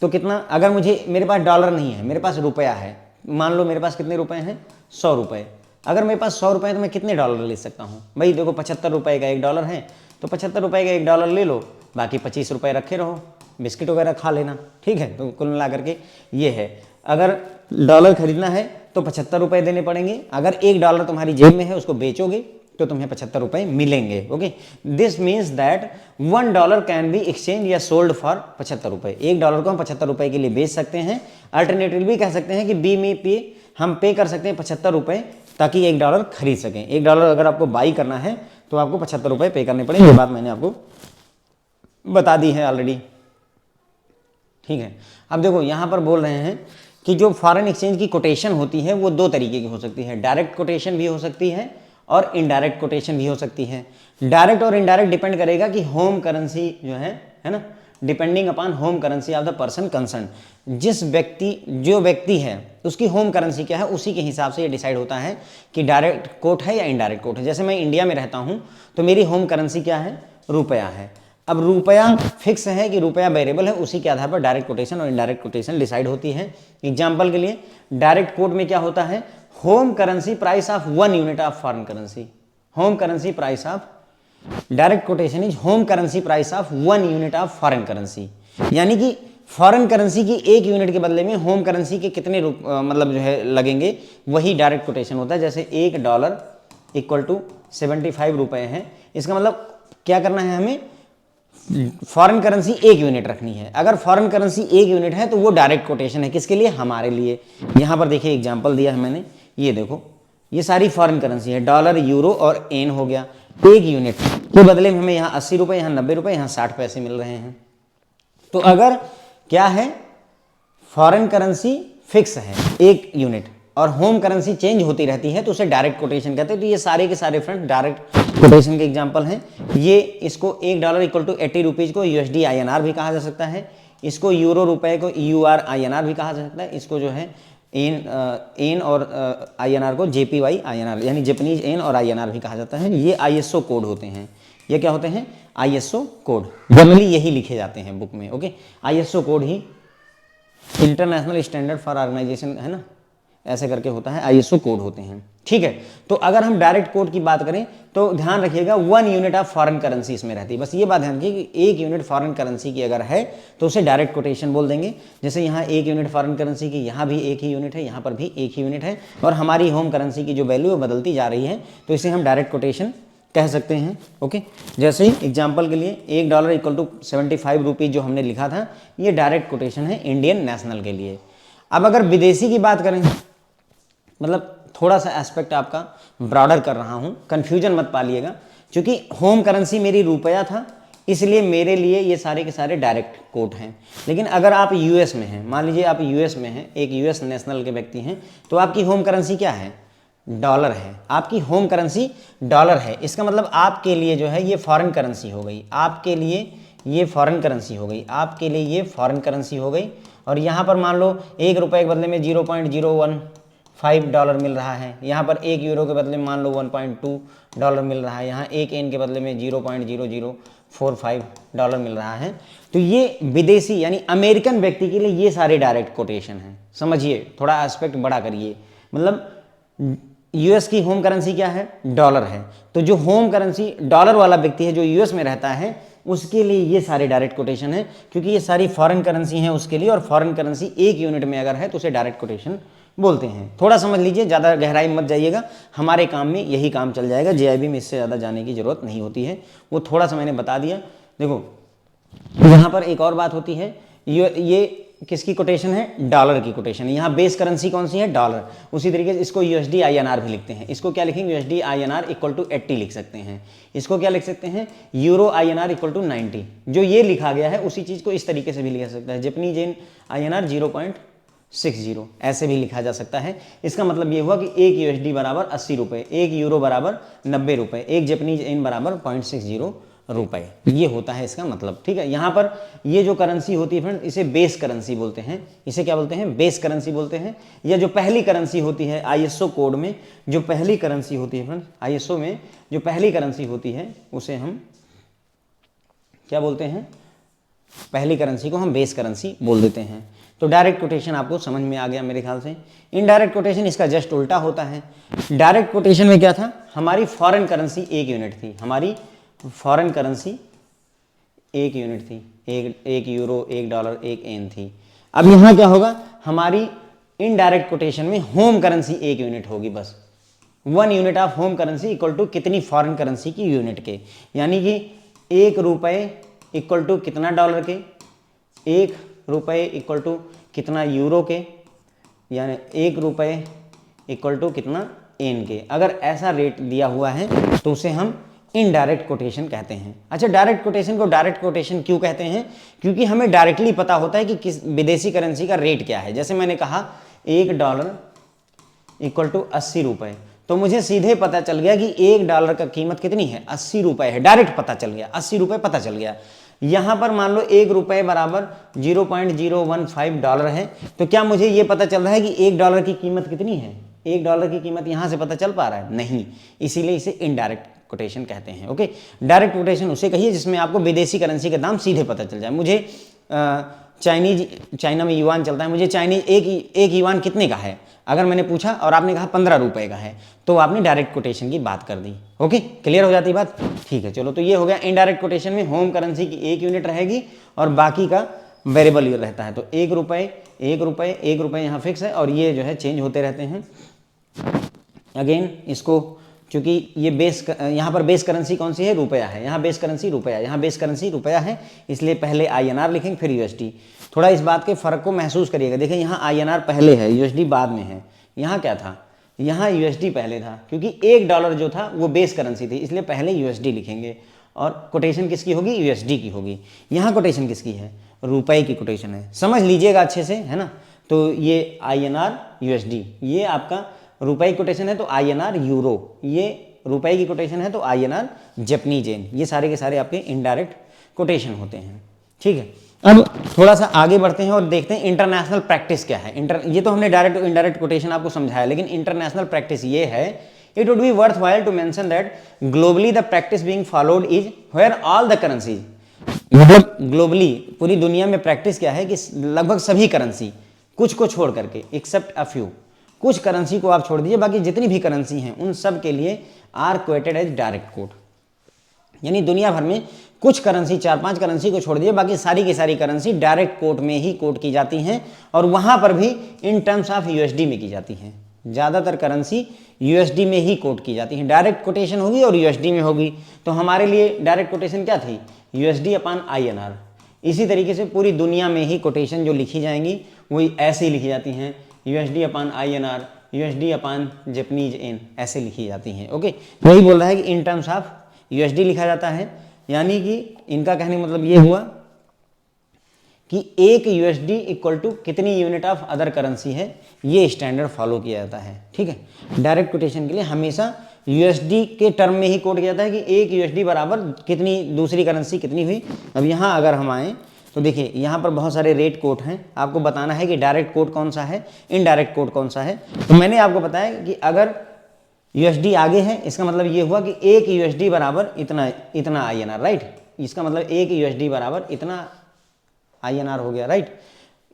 तो कितना, अगर मेरे पास डॉलर नहीं है, मेरे पास रुपया है, मान लो मेरे पास कितने रुपए हैं, 100 रुपये। अगर मेरे पास 100 रुपये है तो मैं कितने डॉलर ले सकता हूँ भाई, देखो 75 रुपये का $1 है, तो 75 रुपये का $1 ले लो, बाकी 25 रुपये रखे रहो, बिस्किट वगैरह खा लेना, ठीक है। तो कुल मिला करके ये है, अगर डॉलर खरीदना है तो 75 रुपये देने पड़ेंगे, अगर $1 तुम्हारी जेब में है उसको बेचोगे तो तुम्हें 75 रुपये मिलेंगे, okay. This means that $1 can be exchange या सोल्ड फॉर 75 रुपये। $1 को हम 75 रुपये के लिए बेच सकते हैं। अल्टरनेटिव भी कह सकते हैं कि बी में पे हम पे कर सकते हैं 75 रुपये, ताकि $1 खरीद सकें। $1 अगर आपको बाई करना है तो आपको 75 रुपये पे करने पड़ेंगे, ये बात मैंने आपको बता दी है ऑलरेडी, ठीक है। अब देखो यहाँ पर बोल रहे हैं कि जो फॉरेन एक्सचेंज की कोटेशन होती है वो दो तरीके की हो सकती है, डायरेक्ट कोटेशन भी हो सकती है और इनडायरेक्ट कोटेशन भी हो सकती है। डायरेक्ट और इनडायरेक्ट डिपेंड करेगा कि होम करेंसी जो है ना, depending upon home currency of the person concern. जो व्यक्ति है उसकी होम करेंसी क्या है, उसी के हिसाब से ये डिसाइड होता है कि डायरेक्ट कोट है या इनडायरेक्ट कोट है। जैसे मैं इंडिया में रहता हूँ तो मेरी होम करेंसी क्या है, रुपया है। अब रुपया फिक्स है कि रुपया वेरिएबल है, उसी के आधार पर डायरेक्ट कोटेशन और इनडायरेक्ट कोटेशन डिसाइड होती है। एग्जाम्पल के लिए डायरेक्ट कोट में क्या होता है, home currency price of 1 unit of foreign currency. Home currency price of, direct quotation is home currency price of 1 unit of foreign currency, यानी कि फॉरेन करेंसी की 1 यूनिट के बदले में होम करेंसी के कितने मतलब जो है लगेंगे, वही डायरेक्ट कोटेशन होता है। जैसे $1 इक्वल टू 75 रुपये है, इसका मतलब क्या करना है, हमें फॉरेन करेंसी 1 यूनिट रखनी है। अगर फॉरेन करेंसी 1 यूनिट है तो वो डायरेक्ट कोटेशन है, किसके लिए, हमारे लिए। यहाँ पर देखिए एग्जाम्पल दिया है मैंने, ये देखो ये सारी फॉरेन करेंसी है, डॉलर, यूरो और एन हो गया। 1 यूनिट के बदले में हमें यहाँ 80 रुपये, यहाँ 90 रुपये, यहाँ 60 पैसे मिल रहे हैं। तो अगर क्या है, फॉरेन करेंसी फिक्स है 1 यूनिट और होम करेंसी चेंज होती रहती है तो उसे डायरेक्ट कोटेशन कहते हैं। तो ये सारे के सारे फ्रेंड डायरेक्ट कोटेशन के एग्जांपल हैं। ये इसको $1 इक्वल टू 80 रुपीज़ को USD INR भी कहा जा सकता है, इसको यूरो रुपए को EUR INR भी कहा जा सकता है, इसको जो है एन और INR को JPY INR यानी जापानीज एन और INR भी कहा जाता है। ये ISO कोड होते हैं, ये क्या होते हैं, ISO कोड। जनरली यही लिखे जाते हैं बुक में, ओके। ISO कोड ही इंटरनेशनल स्टैंडर्ड फॉर ऑर्गेनाइजेशन है ना, ऐसे करके होता है, ISO कोड होते हैं, ठीक है। तो अगर हम डायरेक्ट कोड की बात करें तो ध्यान रखिएगा 1 यूनिट ऑफ फॉरेन करेंसी इसमें रहती है, बस ये बात ध्यान रखिए कि 1 यूनिट फॉरेन करेंसी की अगर है तो उसे डायरेक्ट कोटेशन बोल देंगे। जैसे यहाँ 1 यूनिट फॉरेन करेंसी की, यहाँ भी 1 ही यूनिट है, यहाँ पर भी 1 ही यूनिट है, और हमारी होम करेंसी की जो वैल्यू है बदलती जा रही है, तो इसे हम डायरेक्ट कोटेशन कह सकते हैं, ओके। जैसे ही एग्जाम्पल के लिए $1 इक्वल टू 75 रुपीज़ जो हमने लिखा था, ये डायरेक्ट कोटेशन है इंडियन नेशनल के लिए। अब अगर विदेशी की बात करें, मतलब थोड़ा सा एस्पेक्ट आपका ब्रॉडर कर रहा हूँ, कन्फ्यूजन मत पालिएगा, क्योंकि होम करेंसी मेरी रुपया था इसलिए मेरे लिए ये सारे के सारे डायरेक्ट कोट हैं। लेकिन अगर आप US में हैं, मान लीजिए आप US में हैं, एक US नेशनल के व्यक्ति हैं, तो आपकी होम करेंसी क्या है, डॉलर है, आपकी होम करेंसी डॉलर है। इसका मतलब आपके लिए जो है ये फॉरेन करेंसी हो गई, आपके लिए ये फॉरेन करेंसी हो गई, आपके लिए ये फॉरेन करेंसी हो गई। और यहाँ पर मान लो 1 रुपये के बदले में $0.015 मिल रहा है, यहाँ पर 1 यूरो के बदले में मान लो $1.2 मिल रहा है, यहाँ 1 येन के बदले में $0.0045 मिल रहा है। तो ये विदेशी यानी अमेरिकन व्यक्ति के लिए ये सारे डायरेक्ट कोटेशन हैं। समझिए, थोड़ा एस्पेक्ट बड़ा करिए। मतलब यूएस की होम करेंसी क्या है? डॉलर है। तो जो होम करेंसी डॉलर वाला व्यक्ति है जो यूएस में रहता है उसके लिए ये सारे डायरेक्ट कोटेशन है, क्योंकि ये सारी फॉरेन करेंसी हैं उसके लिए, और फॉरेन करेंसी 1 यूनिट में अगर है तो उसे डायरेक्ट कोटेशन बोलते हैं। थोड़ा समझ लीजिए, ज़्यादा गहराई मत जाइएगा, हमारे काम में यही काम चल जाएगा। जेआईबी में इससे ज़्यादा जाने की ज़रूरत नहीं होती है, वो थोड़ा सा मैंने बता दिया। देखो यहाँ पर एक और बात होती है, ये किसकी कोटेशन है? डॉलर की कोटेशन है। यहाँ बेस करेंसी कौन सी है? डॉलर। उसी तरीके से इसको यूएसडी आईएनआर भी लिखते हैं। इसको क्या लिखेंगे? यूएसडी आईएनआर इक्वल टू 80 लिख सकते हैं। इसको क्या लिख सकते हैं? Euro INR equal to 90। जो ये लिखा गया है उसी चीज़ को इस तरीके से भी लिखा सकता है, जापानीज येन आईएनआर 0.60 ऐसे भी लिखा जा सकता है। इसका मतलब ये हुआ कि 1 यूएसडी बराबर 80 रुपये, 1 यूरो बराबर 90 रुपये, 1 जापानीज येन बराबर 0.60 रुपए, ये होता है इसका मतलब। ठीक है, यहाँ पर ये जो करेंसी होती है फ्रेंड, इसे बेस करेंसी बोलते हैं। इसे क्या बोलते हैं? बेस करेंसी बोलते हैं। या जो पहली करेंसी होती है आईएसओ कोड में, जो पहली करेंसी होती है फ्रेंड, आईएसओ में जो पहली करेंसी होती है उसे हम क्या बोलते हैं? पहली करेंसी को हम बेस करेंसी बोल देते हैं। तो डायरेक्ट कोटेशन आपको समझ में आ गया मेरे ख्याल से। इनडायरेक्ट कोटेशन इसका जस्ट उल्टा होता है। डायरेक्ट कोटेशन में क्या था? हमारी फॉरेन करेंसी 1 यूनिट थी, हमारी फॉरेन करेंसी 1 यूनिट थी, 1 यूरो, 1 डॉलर, 1 येन थी। अब यहाँ क्या होगा? हमारी इनडायरेक्ट कोटेशन में होम करेंसी 1 यूनिट होगी बस। 1 unit of home currency equal to कितनी फॉरेन करेंसी की यूनिट के, यानी कि 1 रुपये इक्वल टू कितना डॉलर के, 1 रुपये इक्वल टू कितना यूरो के, यानी 1 रुपये इक्वल टू कितना येन के। अगर ऐसा रेट दिया हुआ है तो उसे हम इनडायरेक्ट कोटेशन कहते हैं। अच्छा, डायरेक्ट कोटेशन को डायरेक्ट कोटेशन क्यों कहते हैं? क्योंकि हमें डायरेक्टली पता होता है कि किस विदेशी करेंसी का रेट क्या है। जैसे मैंने कहा $1 इक्वल टू 80 रुपये, तो मुझे सीधे पता चल गया कि $1 का कीमत कितनी है? 80 रुपये है। डायरेक्ट पता चल गया, 80 रुपये पता चल गया। यहाँ पर मान लो 1 रुपये बराबर $0.015 है, तो क्या मुझे ये पता चल रहा है कि $1 की कीमत कितनी है? $1 की कीमत यहाँ से पता चल पा रहा है? नहीं, इसीलिए इसे इनडायरेक्ट कोटेशन कहते हैं। ओके, डायरेक्ट कोटेशन उसे कहिए जिसमें आपको विदेशी करेंसी का दाम सीधे पता चल जाए। मुझे चाइना में युआन चलता है, मुझे चाइनीज एक युआन कितने का है अगर मैंने पूछा और आपने कहा 15 रुपये का है, तो आपने डायरेक्ट कोटेशन की बात कर दी। ओके, क्लियर हो जाती बात? ठीक है, चलो, तो ये हो गया इनडायरेक्ट कोटेशन में होम करेंसी की 1 यूनिट रहेगी और बाकी का वेरिएबल रहता है। तो 1 रुपये, 1 रुपये, 1 रुपये यहाँ फिक्स है और ये जो है चेंज होते रहते हैं। अगेन इसको, क्योंकि ये बेस, यहाँ पर बेस करेंसी कौन सी है? रुपया है। यहाँ बेस करेंसी रुपया, यहाँ बेस करेंसी रुपया है, इसलिए पहले आईएनआर लिखेंगे फिर यूएसडी। थोड़ा इस बात के फ़र्क को महसूस करिएगा। देखिए, यहाँ आईएनआर पहले है, यूएसडी बाद में है। यहाँ क्या था? यहाँ यूएसडी पहले था, क्योंकि $1 जो था वो बेस करेंसी थी, इसलिए पहले यूएसडी लिखेंगे और कोटेशन किसकी होगी? यूएसडी की होगी। यहाँ कोटेशन किसकी है? रुपये की कोटेशन है। समझ लीजिएगा अच्छे से, है ना? तो ये आईएनआर यूएसडी, ये आपका रुपए की कोटेशन है तो आईएनआर यूरो, ये रुपए की कोटेशन है तो आईएनआर जापानीज येन। ये सारे के सारे आपके इनडायरेक्ट कोटेशन होते हैं। ठीक है, अब थोड़ा सा आगे बढ़ते हैं और देखते हैं इंटरनेशनल प्रैक्टिस क्या है। ये तो हमने डायरेक्ट इनडायरेक्ट कोटेशन आपको समझाया, लेकिन इंटरनेशनल प्रैक्टिस ये है, it would be worthwhile to mention that globally the practice being followed is where all the currencies, मतलब ग्लोबली पूरी दुनिया में प्रैक्टिस क्या है कि लगभग सभी करेंसी, कुछ को छोड़ करके, एक्सेप्ट अ फ्यू, कुछ करेंसी को आप छोड़ दीजिए, बाकी जितनी भी करेंसी हैं उन सब के लिए are quoted as direct quote. यानी दुनिया भर में कुछ करेंसी, 4-5 करेंसी को छोड़ दीजिए, बाकी सारी की सारी करेंसी डायरेक्ट कोट में ही कोट की जाती हैं और वहां पर भी इन टर्म्स ऑफ यूएसडी में की जाती हैं। ज़्यादातर करेंसी यूएसडी में ही कोट की जाती हैं। डायरेक्ट कोटेशन होगी और यूएसडी में होगी। तो हमारे लिए डायरेक्ट कोटेशन क्या थी? USD upon INR. इसी तरीके से पूरी दुनिया में ही कोटेशन जो लिखी जाएंगी वही ऐसे ही लिखी जाती हैं, USD upon INR, USD upon Japanese yen, ऐसे लिखी जाती हैं। ओके, वही बोल रहा है कि इन टर्म्स ऑफ यूएसडी लिखा जाता है, यानी कि इनका कहने का मतलब ये हुआ कि 1 यूएसडी इक्वल टू कितनी यूनिट ऑफ अदर करेंसी है, ये स्टैंडर्ड फॉलो किया जाता है। ठीक है, डायरेक्ट कोटेशन के लिए हमेशा यूएसडी के टर्म में ही कोट किया जाता है कि एक यूएसडी बराबर कितनी दूसरी करेंसी कितनी हुई। अब यहाँ अगर हम आए तो देखिए यहाँ पर बहुत सारे रेट कोट हैं, आपको बताना है कि डायरेक्ट कोट कौन सा है, इनडायरेक्ट कोट कौन सा है। तो मैंने आपको बताया कि अगर यूएसडी आगे है इसका मतलब ये हुआ कि एक यूएसडी बराबर इतना आईएनआर, राइट। इसका मतलब एक यूएसडी बराबर इतना आईएनआर हो गया, राइट।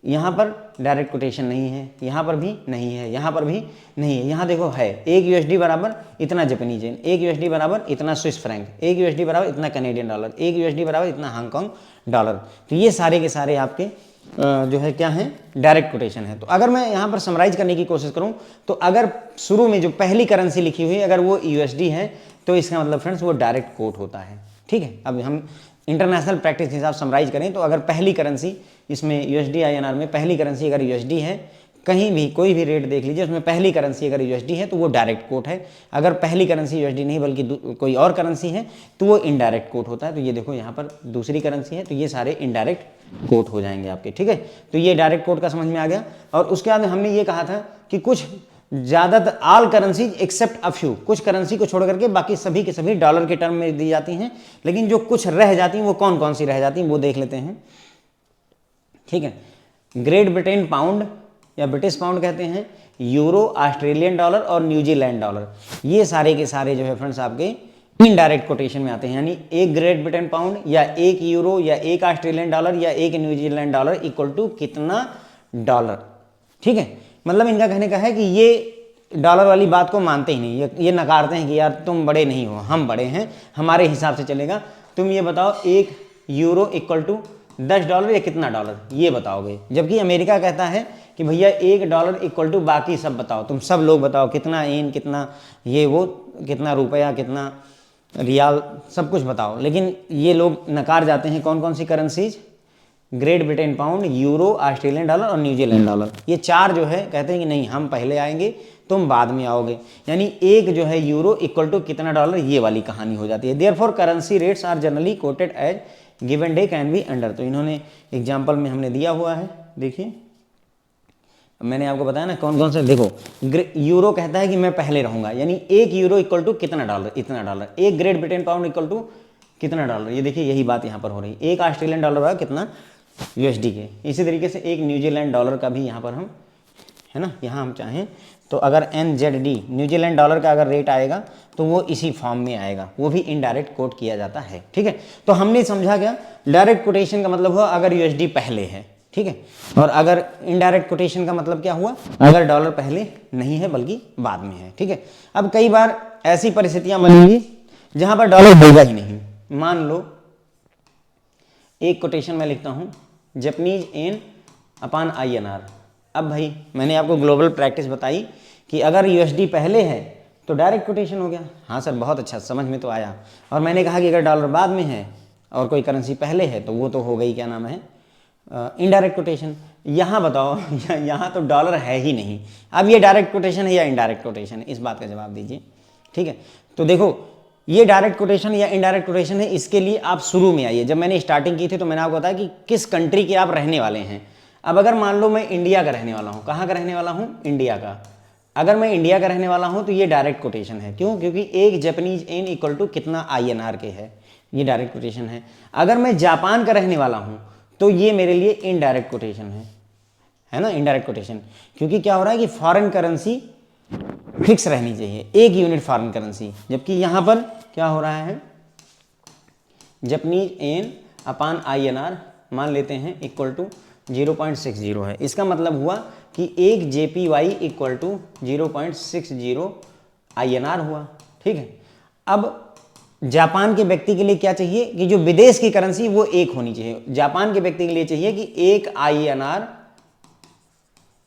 यहाँ पर डायरेक्ट कोटेशन नहीं है, यहाँ पर भी नहीं है, यहाँ पर भी नहीं है। यहाँ देखो है एक यूएसडी बराबर इतना जापानीज येन, एक यूएसडी बराबर इतना स्विस फ्रैंक, एक यूएसडी बराबर इतना कैनेडियन डॉलर, एक यूएसडी बराबर इतना हांगकांग डॉलर। तो ये सारे के सारे आपके जो है क्या है, डायरेक्ट कोटेशन है। तो अगर मैं यहाँ पर समराइज करने की कोशिश करूँ तो अगर शुरू में जो पहली करेंसी लिखी हुई अगर वो यूएसडी है तो इसका मतलब फ्रेंड्स वो डायरेक्ट कोट होता है, ठीक है। अब हम इंटरनेशनल प्रैक्टिस के हिसाब समराइज करें तो अगर पहली करेंसी इसमें यूएसडी आईएनआर में पहली करेंसी अगर यूएसडी है, कहीं भी कोई भी रेट देख लीजिए उसमें पहली करेंसी अगर यूएसडी है तो वो डायरेक्ट कोट है। अगर पहली करेंसी यूएसडी नहीं बल्कि कोई और करेंसी है तो वो इनडायरेक्ट कोट होता है। तो ये देखो यहाँ पर दूसरी करेंसी है तो ये सारे इनडायरेक्ट कोट हो जाएंगे आपके, ठीक है। तो ये डायरेक्ट कोट का समझ में आ गया। और उसके बाद हमने ये कहा था कि कुछ ज़्यादातर all currency except a few, कुछ करेंसी को छोड़ करके बाकी सभी के सभी डॉलर के टर्म में दी जाती हैं, लेकिन जो कुछ रह जाती हैं वो कौन कौन सी रह जाती हैं वो देख लेते हैं, ठीक है। ग्रेट ब्रिटेन पाउंड या ब्रिटिश पाउंड कहते हैं, यूरो, ऑस्ट्रेलियन डॉलर और न्यूजीलैंड डॉलर, ये सारे के सारे जो है फ्रेंड्स आपके इनडायरेक्ट कोटेशन में आते हैं। यानी एक ग्रेट ब्रिटेन पाउंड या एक यूरो या एक ऑस्ट्रेलियन डॉलर या एक न्यूजीलैंड डॉलर इक्वल टू कितना डॉलर, ठीक है। मतलब इनका कहने का है कि ये डॉलर वाली बात को मानते ही नहीं, ये नकारते हैं कि यार तुम बड़े नहीं हो, हम बड़े हैं, हमारे हिसाब से चलेगा। तुम ये बताओ एक यूरो इक्वल टू 10 डॉलर या कितना डॉलर, ये बताओगे। जबकि अमेरिका कहता है कि भैया एक डॉलर इक्वल टू बाकी सब बताओ, तुम सब लोग बताओ कितना येन, कितना ये वो, कितना रुपया, कितना रियाल, सब कुछ बताओ। लेकिन ये लोग नकार जाते हैं कौन कौन सी currencies, Great Britain pound, euro, Australian dollar और न्यूजीलैंड डॉलर, ये चार जो है कहते हैं कि नहीं हम पहले आएंगे तुम बाद में आओगे। यानी एक जो है यूरो इक्वल टू कितना डॉलर, ये वाली कहानी हो जाती है। Therefore currency rates are generally quoted as given they can be under. तो इन्होंने एग्जाम्पल में हमने दिया हुआ है, देखिए मैंने आपको बताया ना कौन कौन से। देखो यूरो कहता है कि मैं पहले रहूंगा, यानी एक यूरो इक्वल टू कितना डॉलर, इतना डॉलर। एक Great Britain pound equal to कितना डॉलर, ये देखिए यही बात यहाँ पर हो रही है। एक ऑस्ट्रेलियन डॉलर होगा कितना यूएसडी के। इसी तरीके से एक न्यूजीलैंड डॉलर का भी यहाँ पर हम है ना, यहाँ हम चाहें तो अगर NZD न्यूजीलैंड डॉलर का अगर रेट आएगा तो वो इसी फॉर्म में आएगा, वो भी इनडायरेक्ट कोट किया जाता है, ठीक है। तो हमने समझा क्या, डायरेक्ट कोटेशन का मतलब हुआ अगर यूएसडी पहले है, ठीक है। और अगर इनडायरेक्ट कोटेशन का मतलब क्या हुआ, अगर डॉलर पहले नहीं है बल्कि बाद में है, ठीक है। अब कई बार ऐसी परिस्थितियां बनेंगी जहां पर डॉलर होगा ही नहीं। मान लो एक कोटेशन मैं लिखता हूं जापानीज येन अपान INR। अब भाई मैंने आपको ग्लोबल प्रैक्टिस बताई कि अगर यूएसडी पहले है तो डायरेक्ट कोटेशन हो गया। हाँ सर बहुत अच्छा, समझ में तो आया। और मैंने कहा कि अगर डॉलर बाद में है और कोई करेंसी पहले है तो वो तो हो गई क्या नाम है, इनडायरेक्ट कोटेशन। यहाँ बताओ यहाँ तो डॉलर है ही नहीं, अब ये डायरेक्ट कोटेशन है या इनडायरेक्ट कोटेशन है, इस बात का जवाब दीजिए, ठीक है। तो देखो ये डायरेक्ट कोटेशन या इनडायरेक्ट कोटेशन है, इसके लिए आप शुरू में आइए। जब मैंने स्टार्टिंग की थी तो मैंने आपको बताया कि किस कंट्री के आप रहने वाले हैं। अब अगर मान लो मैं इंडिया का रहने वाला हूँ, कहाँ का रहने वाला हूँ, इंडिया का। अगर मैं इंडिया का रहने वाला हूँ तो ये डायरेक्ट कोटेशन है, क्यों, क्योंकि एक जापानीज येन इक्वल टू कितना INR के है, ये डायरेक्ट कोटेशन है। अगर मैं जापान का रहने वाला हूँ तो ये मेरे लिए इनडायरेक्ट कोटेशन है ना, इनडायरेक्ट कोटेशन। क्योंकि क्या हो रहा है कि फॉरेन करेंसी फिक्स रहनी चाहिए, एक यूनिट फॉरेन करेंसी। जबकि यहाँ पर क्या हो रहा है, जापानीज येन अपान INR मान लेते हैं इक्वल टू 0.60 है। इसका मतलब हुआ कि एक JPY इक्वल टू 0.60 INR हुआ, ठीक है। अब जापान के व्यक्ति के लिए क्या चाहिए कि जो विदेश की करेंसी वो एक होनी चाहिए। जापान के व्यक्ति के लिए चाहिए कि एक INR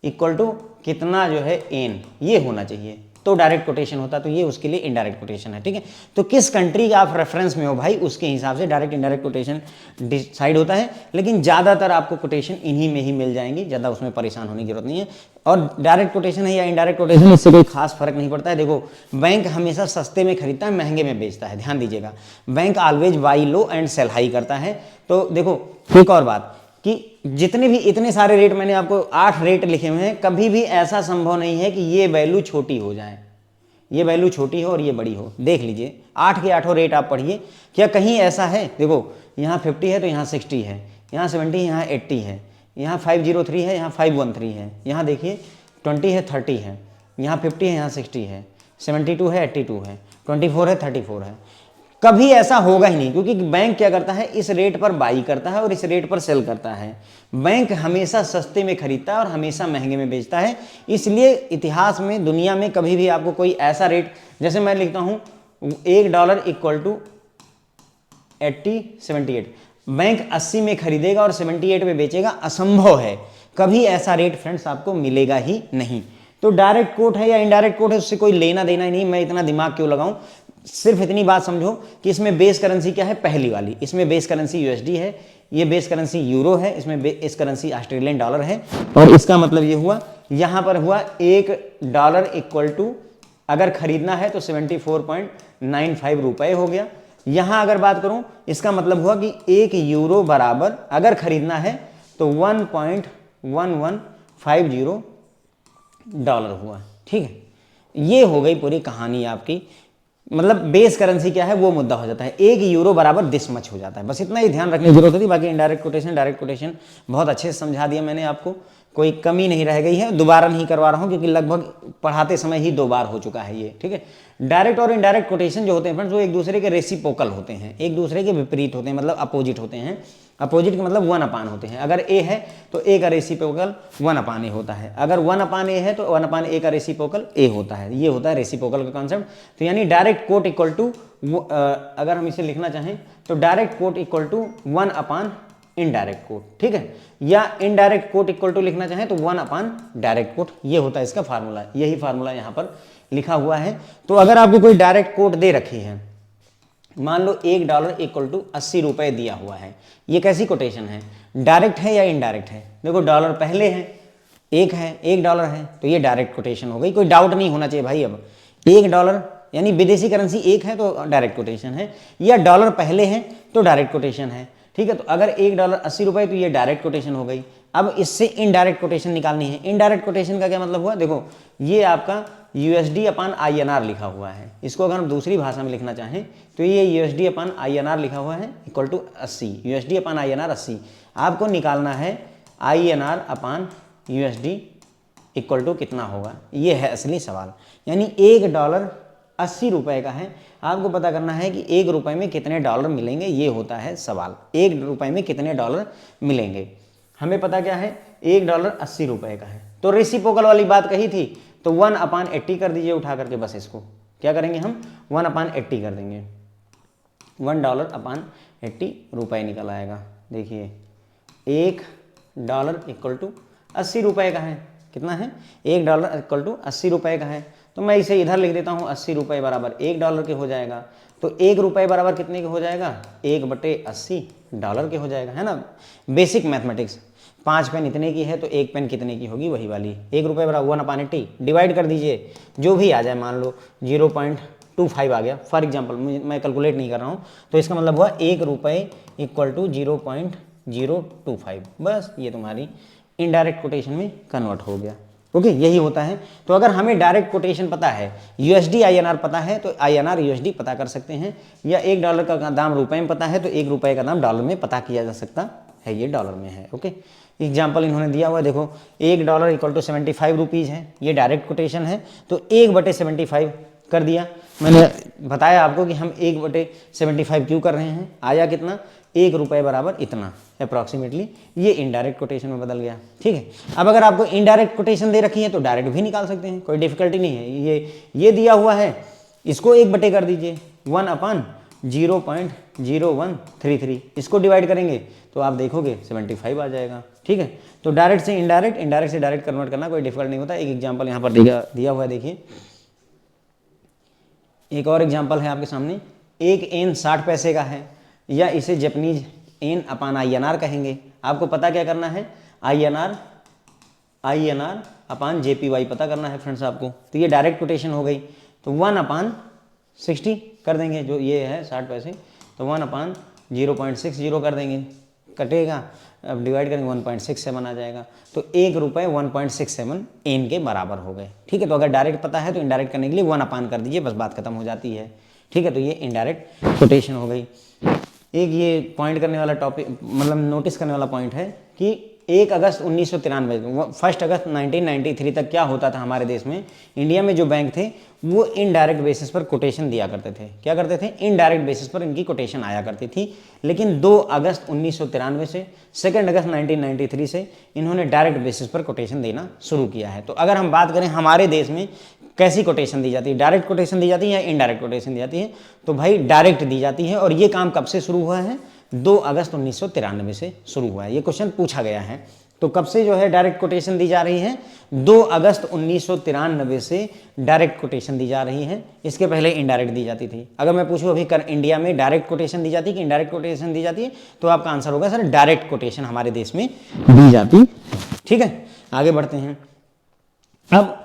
इक्वल टू कितना जो है येन, ये होना चाहिए, तो डायरेक्ट कोटेशन होता। तो ये उसके लिए इनडायरेक्ट कोटेशन है, ठीक है। तो किस कंट्री का आप रेफरेंस में हो भाई, उसके हिसाब से डायरेक्ट इनडायरेक्ट कोटेशन डिसाइड होता है। लेकिन ज़्यादातर आपको कोटेशन इन्हीं में ही मिल जाएंगी, ज़्यादा उसमें परेशान होने की जरूरत नहीं है। और डायरेक्ट कोटेशन है या इनडायरेक्ट कोटेशन, इससे कोई खास फर्क नहीं पड़ता है। देखो बैंक हमेशा सस्ते में खरीदता है, महंगे में बेचता है, ध्यान दीजिएगा। Bank always buy low and sell high करता है। तो देखो एक और बात कि जितने भी इतने सारे रेट मैंने आपको 8 रेट लिखे हुए हैं, कभी भी ऐसा संभव नहीं है कि ये वैल्यू छोटी हो जाए। ये वैल्यू छोटी हो और ये बड़ी हो। देख लीजिए 8 के 8 रेट आप पढ़िए, क्या कहीं ऐसा है, देखो यहाँ 50 है तो यहाँ 60 है, यहाँ 70 यहाँ 80 है, यहाँ 503 है, यहाँ 513 है, यहाँ देखिए 20 है 30 है, यहाँ 50 है, यहाँ 60 है, 72 है 82 है, 24 है 34 है। कभी ऐसा होगा ही नहीं, क्योंकि बैंक क्या करता है, इस रेट पर बाई करता है और इस रेट पर सेल करता है। बैंक हमेशा सस्ते में खरीदता है और हमेशा महंगे में बेचता है। इसलिए इतिहास में, दुनिया में कभी भी आपको कोई ऐसा रेट, जैसे मैं लिखता हूं $1 इक्वल टू 78, बैंक 80 में खरीदेगा और 78 में बेचेगा, असंभव है। कभी ऐसा रेट फ्रेंड्स आपको मिलेगा ही नहीं। तो डायरेक्ट कोट है या इनडायरेक्ट कोट है, उससे कोई लेना देना ही नहीं। मैं इतना दिमाग क्यों लगाऊं, सिर्फ इतनी बात समझो कि इसमें बेस करेंसी क्या है, पहली वाली, इसमें बेस करेंसी यूएसडी है, ये बेस करेंसी यूरो है, इसमें बेस करेंसी ऑस्ट्रेलियन डॉलर है। और इसका मतलब ये हुआ, यहां पर हुआ $1 इक्वल टू, अगर खरीदना है तो 74.95 रुपए हो गया। यहां अगर बात करूं, इसका मतलब हुआ कि 1 यूरो बराबर अगर खरीदना है तो 1.1150 डॉलर हुआ। ठीक है, ये हो गई पूरी कहानी आपकी। मतलब बेस करेंसी क्या है वो मुद्दा हो जाता है, 1 यूरो बराबर दिस मच हो जाता है। बस इतना ही ध्यान रखने की जरूरत होती है। बाकी इनडायरेक्ट कोटेशन, डायरेक्ट कोटेशन बहुत अच्छे से समझा दिया मैंने आपको, कोई कमी नहीं रह गई है। दोबारा नहीं करवा रहा हूं क्योंकि लगभग पढ़ाते समय ही 2 बार हो चुका है ये। ठीक है, डायरेक्ट और इनडायरेक्ट कोटेशन जो होते हैं फ्रेंड्स, वो एक दूसरे के रेसिप्रोकल होते हैं, एक दूसरे के विपरीत होते हैं, मतलब अपोजिट होते हैं। अपोजिट का मतलब 1/, होते हैं। अगर ए है तो ए का रेसिप्रोकल 1/a होता है, अगर 1/a है तो 1/a का रेसिप्रोकल ए होता है। ये होता है रेसिप्रोकल का कॉन्सेप्ट। तो यानी डायरेक्ट कोट इक्वल टू, अगर हम इसे लिखना चाहें तो direct quote equal to 1/ indirect quote. ठीक है, या इनडायरेक्ट कोट इक्वल टू लिखना चाहें तो 1/ डायरेक्ट कोट। ये होता है इसका फार्मूला, यही फार्मूला यहाँ पर लिखा हुआ है। तो अगर आपको कोई डायरेक्ट कोट दे रखी है, मान लो $1 इक्वल टू 80 रुपए दिया हुआ है, ये कैसी कोटेशन है, डायरेक्ट है या इनडायरेक्ट है? देखो डॉलर पहले है, $1 है तो ये डायरेक्ट कोटेशन हो गई, कोई डाउट नहीं होना चाहिए भाई। अब $1 यानी विदेशी करेंसी 1 है तो डायरेक्ट कोटेशन है, या डॉलर पहले है तो डायरेक्ट कोटेशन है। ठीक है, तो अगर $1 80 रुपए तो ये डायरेक्ट कोटेशन हो गई। अब इससे इनडायरेक्ट कोटेशन निकालनी है। इनडायरेक्ट कोटेशन का क्या मतलब हुआ, देखो ये आपका USD/INR लिखा हुआ है। इसको अगर हम दूसरी भाषा में लिखना चाहें तो ये USD/INR लिखा हुआ है इक्वल टू 80, USD/INR 80। आपको निकालना है INR/USD इक्वल टू कितना होगा, ये है असली सवाल। यानी $1 80 रुपए का है, आपको पता करना है कि 1 रुपए में कितने डॉलर मिलेंगे, ये होता है सवाल। 1 रुपए में कितने डॉलर मिलेंगे, हमें पता क्या है, $1 80 रुपए का है। तो रेसिप्रोकल वाली बात कही थी तो 1/80 कर दीजिए उठा करके, बस इसको क्या करेंगे हम 1/80 कर देंगे, $1/80 रुपए निकल आएगा। देखिए $1 इक्वल टू 80 रुपए का है, कितना है, $1 इक्वल टू 80 रुपए का है। तो मैं इसे इधर लिख देता हूँ, 80 रुपए बराबर $1 के हो जाएगा। तो 1 रुपए बराबर कितने के हो जाएगा, 1/80 डॉलर के हो जाएगा, है ना। Basic mathematics. 5 पेन इतने की है तो 1 पेन कितने की होगी, वही वाली। 1 रुपए बराबर 1/80 डिवाइड कर दीजिए, जो भी आ जाए, मान लो 0.25 आ गया फॉर एग्जाम्पल, मैं कैलकुलेट नहीं कर रहा हूँ। तो इसका मतलब हुआ 1 रुपए इक्वल टू 0.025, बस ये तुम्हारी इनडायरेक्ट कोटेशन में कन्वर्ट हो गया। ओके, यही होता है। तो अगर हमें डायरेक्ट कोटेशन पता है, USD/INR पता है तो INR USD पता कर सकते हैं, या $1 का दाम रुपए में पता है तो 1 रुपए का दाम डॉलर में पता किया जा सकता है, ये डॉलर में है। ओके, एग्जाम्पल इन्होंने दिया हुआ है, देखो $1 इक्वल टू 75 रुपीज़ है, ये डायरेक्ट कोटेशन है। तो 1/75 कर दिया। मैंने बताया आपको कि हम 1/75 क्यों कर रहे हैं, आया कितना, 1 रुपए बराबर इतना अप्रॉक्सीमेटली, ये इनडायरेक्ट कोटेशन में बदल गया। ठीक है, अब अगर आपको इनडायरेक्ट कोटेशन दे रखी है तो डायरेक्ट भी निकाल सकते हैं, कोई डिफिकल्टी नहीं है। ये दिया हुआ है, इसको 1 कर दीजिए, 1/0.0133, इसको डिवाइड करेंगे तो आप देखोगे 75 आ जाएगा। ठीक है, तो डायरेक्ट से इनडायरेक्ट, इनडायरेक्ट से डायरेक्ट कन्वर्ट करना कोई डिफिकल्ट नहीं होता। एक एग्जाम्पल यहाँ पर दिया हुआ है, देखिए एक और एग्जाम्पल है आपके सामने। एक एन 60 पैसे का है, या इसे जापानीज $/INR कहेंगे। आपको पता क्या करना है, INR/JPY पता करना है फ्रेंड्स आपको। तो ये डायरेक्ट कोटेशन हो गई, तो 1/60 कर देंगे, जो ये है 60 पैसे, तो 1/0.60 कर देंगे। कटेगा, अब डिवाइड करेंगे 1.67 आ जाएगा। तो 1 रुपये 1.67 एन के बराबर हो गए। ठीक है, तो अगर डायरेक्ट पता है तो इनडायरेक्ट करने के लिए 1 अपान कर दीजिए, बस बात खत्म हो जाती है। ठीक है, तो ये इनडायरेक्ट कोटेशन हो गई। एक ये पॉइंट करने वाला टॉपिक, मतलब नोटिस करने वाला पॉइंट है कि 1 अगस्त 1993, 1 अगस्त 1993 तक क्या होता था हमारे देश में, इंडिया में जो बैंक थे वो इनडायरेक्ट बेसिस पर कोटेशन दिया करते थे। क्या करते थे? इनडायरेक्ट बेसिस पर इनकी कोटेशन आया करती थी। लेकिन 2 अगस्त 1993 से 2 अगस्त 1993 से इन्होंने डायरेक्ट बेसिस पर कोटेशन देना शुरू किया है। तो अगर हम बात करें हमारे देश में कैसी कोटेशन दी जाती है, डायरेक्ट कोटेशन दी जाती है या इनडायरेक्ट कोटेशन दी जाती है, तो भाई डायरेक्ट दी जाती है। और ये काम कब से शुरू हुआ है? 2 अगस्त 1993 से शुरू हुआ है। ये क्वेश्चन पूछा गया है। तो कब से जो है डायरेक्ट कोटेशन दी जा रही है? 2 अगस्त 1993 से डायरेक्ट कोटेशन दी जा रही है। इसके पहले इनडायरेक्ट दी जाती थी। अगर मैं पूछूं अभी इंडिया में डायरेक्ट कोटेशन दी जाती है कि इनडायरेक्ट कोटेशन दी जाती है, तो आपका आंसर होगा सर डायरेक्ट कोटेशन हमारे देश में दी जाती। ठीक है, आगे बढ़ते हैं। अब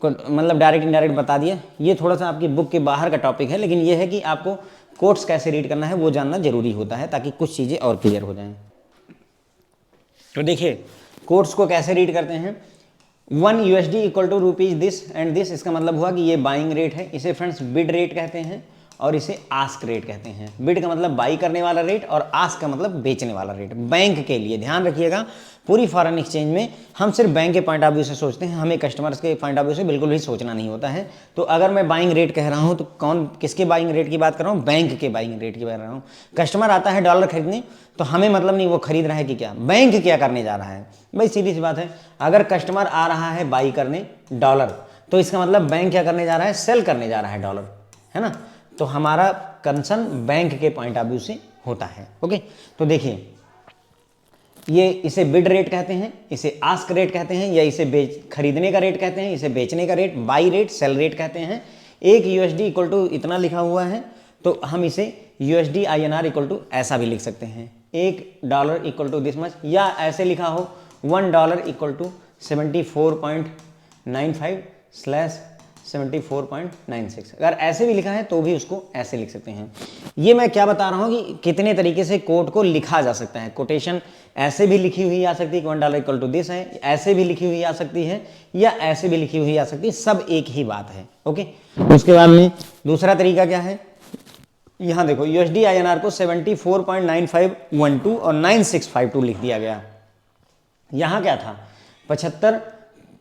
मतलब डायरेक्ट इनडायरेक्ट बता दिया। ये थोड़ा सा आपकी बुक के बाहर का टॉपिक है, लेकिन ये है कि आपको कोट्स कैसे रीड करना है वो जानना जरूरी होता है, ताकि कुछ चीज़ें और क्लियर हो जाएं। तो देखिए कोट्स को कैसे रीड करते हैं। 1 USD equal to rupees this and this, इसका मतलब हुआ कि ये बाइंग रेट है। इसे फ्रेंड्स बिड रेट कहते हैं और इसे आस्क रेट कहते हैं। बिड का मतलब बाई करने वाला रेट और आस्क का मतलब बेचने वाला रेट। बैंक के लिए ध्यान रखिएगा, पूरी फॉरेन एक्सचेंज में हम सिर्फ बैंक के पॉइंट ऑफ व्यू से सोचते हैं, हमें कस्टमर्स के पॉइंट ऑफ व्यू से बिल्कुल भी सोचना नहीं होता है। तो अगर मैं बाइंग रेट कह रहा हूँ तो किसके बाइंग रेट की बात कर रहा हूँ? बैंक के बाइंग रेट की बात कर रहा हूँ। कस्टमर आता है डॉलर खरीदने, तो हमें मतलब नहीं वो खरीद रहा है कि क्या, बैंक क्या करने जा रहा है। भाई सीधी सी बात है, अगर कस्टमर आ रहा है बाई करने डॉलर, तो इसका मतलब बैंक क्या करने जा रहा है? सेल करने जा रहा है डॉलर, है ना। तो हमारा कंसर्न बैंक के पॉइंट ऑफ व्यू से होता है। ओके, तो देखिए ये इसे बिड रेट कहते हैं, इसे आस्क रेट कहते हैं, या इसे खरीदने का रेट कहते हैं, इसे बेचने का rate by rate cell rate कहते हैं। 1 USD इक्वल टू इतना लिखा हुआ है, तो हम इसे USD INR इक्वल टू ऐसा भी लिख सकते हैं, $1 इक्वल टू दिस मच, या ऐसे लिखा हो $1 इक्वल टू 74.95/74.96। अगर ऐसे भी लिखा है तो भी उसको ऐसे लिख सकते हैं। ये मैं क्या बता रहा हूँ कि कितने तरीके से कोट को लिखा जा सकता है। कोटेशन ऐसे भी लिखी हुई आ सकती है कि $1 इक्वल टू दिस है, ऐसे भी लिखी हुई आ सकती है, या ऐसे भी लिखी हुई आ सकती है, सब एक ही बात है। ओके, उसके बाद में दूसरा तरीका क्या है, यहाँ देखो USD INR को 74.9512 और 9652 लिख दिया गया। यहाँ क्या था 75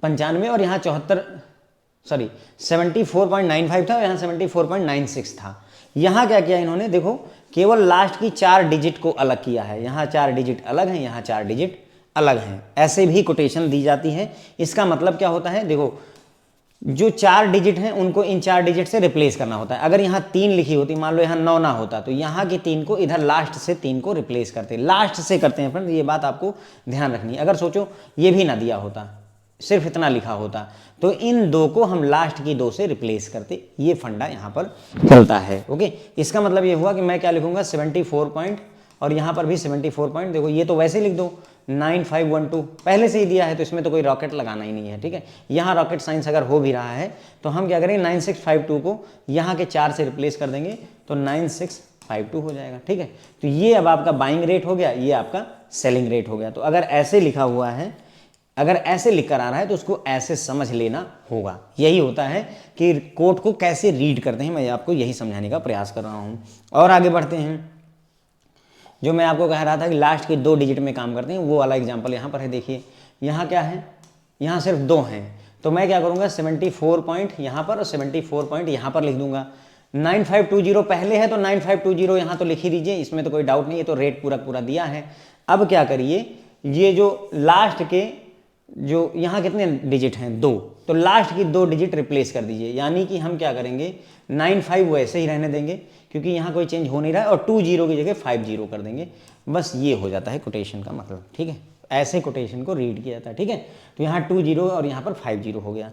95 और यहाँ 74.95 था और यहाँ 74.96 था। यहाँ क्या किया इन्होंने, देखो केवल लास्ट की 4 डिजिट को अलग किया है। यहाँ 4 डिजिट अलग हैं, यहाँ 4 डिजिट अलग हैं। ऐसे भी कोटेशन दी जाती है। इसका मतलब क्या होता है, देखो जो 4 डिजिट हैं उनको इन 4 डिजिट से रिप्लेस करना होता है। अगर यहाँ 3 लिखी होती, मान लो यहाँ 9 ना होता, तो यहाँ की 3 को इधर लास्ट से 3 को रिप्लेस करते, लास्ट से करते हैं फ्रेंड्स, ये बात आपको ध्यान रखनी है। अगर सोचो ये भी ना दिया होता, सिर्फ इतना लिखा होता, तो इन 2 को हम लास्ट की 2 से रिप्लेस करते। ये फंडा यहाँ पर चलता है। ओके, इसका मतलब ये हुआ कि मैं क्या लिखूंगा 74 पॉइंट, और यहाँ पर भी 74 पॉइंट। देखो ये तो वैसे लिख दो 9512 पहले से ही दिया है, तो इसमें तो कोई रॉकेट लगाना ही नहीं है। ठीक है, यहाँ रॉकेट साइंस अगर हो भी रहा है तो हम क्या करेंगे 9652 को यहाँ के 4 से रिप्लेस कर देंगे, तो 9652 हो जाएगा। ठीक है, तो ये अब आपका बाइंग रेट हो गया, ये आपका सेलिंग रेट हो गया। तो अगर ऐसे लिखा हुआ है, अगर ऐसे लिख कर आ रहा है, तो उसको ऐसे समझ लेना होगा। यही होता है कि कोट को कैसे रीड करते हैं, मैं आपको यही समझाने का प्रयास कर रहा हूँ। और आगे बढ़ते हैं। जो मैं आपको कह रहा था कि लास्ट के 2 डिजिट में काम करते हैं, वो वाला एग्जाम्पल यहाँ पर है। देखिए यहाँ क्या है, यहाँ सिर्फ 2 हैं, तो मैं क्या करूँगा 74 पॉइंट यहाँ पर और 74 पॉइंट यहाँ पर लिख दूंगा। 9520 पहले है तो 9520 यहाँ तो लिख ही दीजिए, इसमें तो कोई डाउट नहीं है, तो रेट पूरा दिया है। अब क्या करिए, ये जो लास्ट के जो यहाँ कितने डिजिट हैं 2, तो लास्ट की 2 डिजिट रिप्लेस कर दीजिए। यानी कि हम क्या करेंगे 95 वैसे ही रहने देंगे, क्योंकि यहाँ कोई चेंज हो नहीं रहा है, और 20 की जगह 50 कर देंगे। बस ये हो जाता है कोटेशन का मतलब। ठीक है, ऐसे कोटेशन को रीड किया जाता है। ठीक है, तो यहाँ 20 और यहाँ पर 50 हो गया।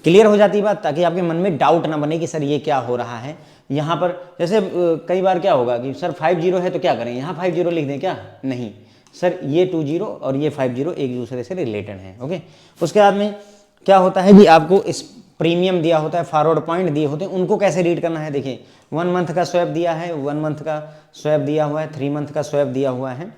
क्लियर हो जाती है बात, ताकि आपके मन में डाउट ना बने कि सर ये क्या हो रहा है। यहाँ पर जैसे कई बार क्या होगा कि सर 50 है तो क्या करें, यहाँ 50 लिख दें क्या, नहीं सर, ये 20 और ये 50 एक दूसरे से रिलेटेड हैं। ओके, उसके बाद में क्या होता है कि आपको इस प्रीमियम दिया होता है, फॉरवर्ड पॉइंट दिए होते हैं, उनको कैसे रीड करना है। देखिए 1 मंथ का स्वैप दिया है, 1 मंथ का स्वैप दिया हुआ है, 3 मंथ का स्वैप दिया हुआ है,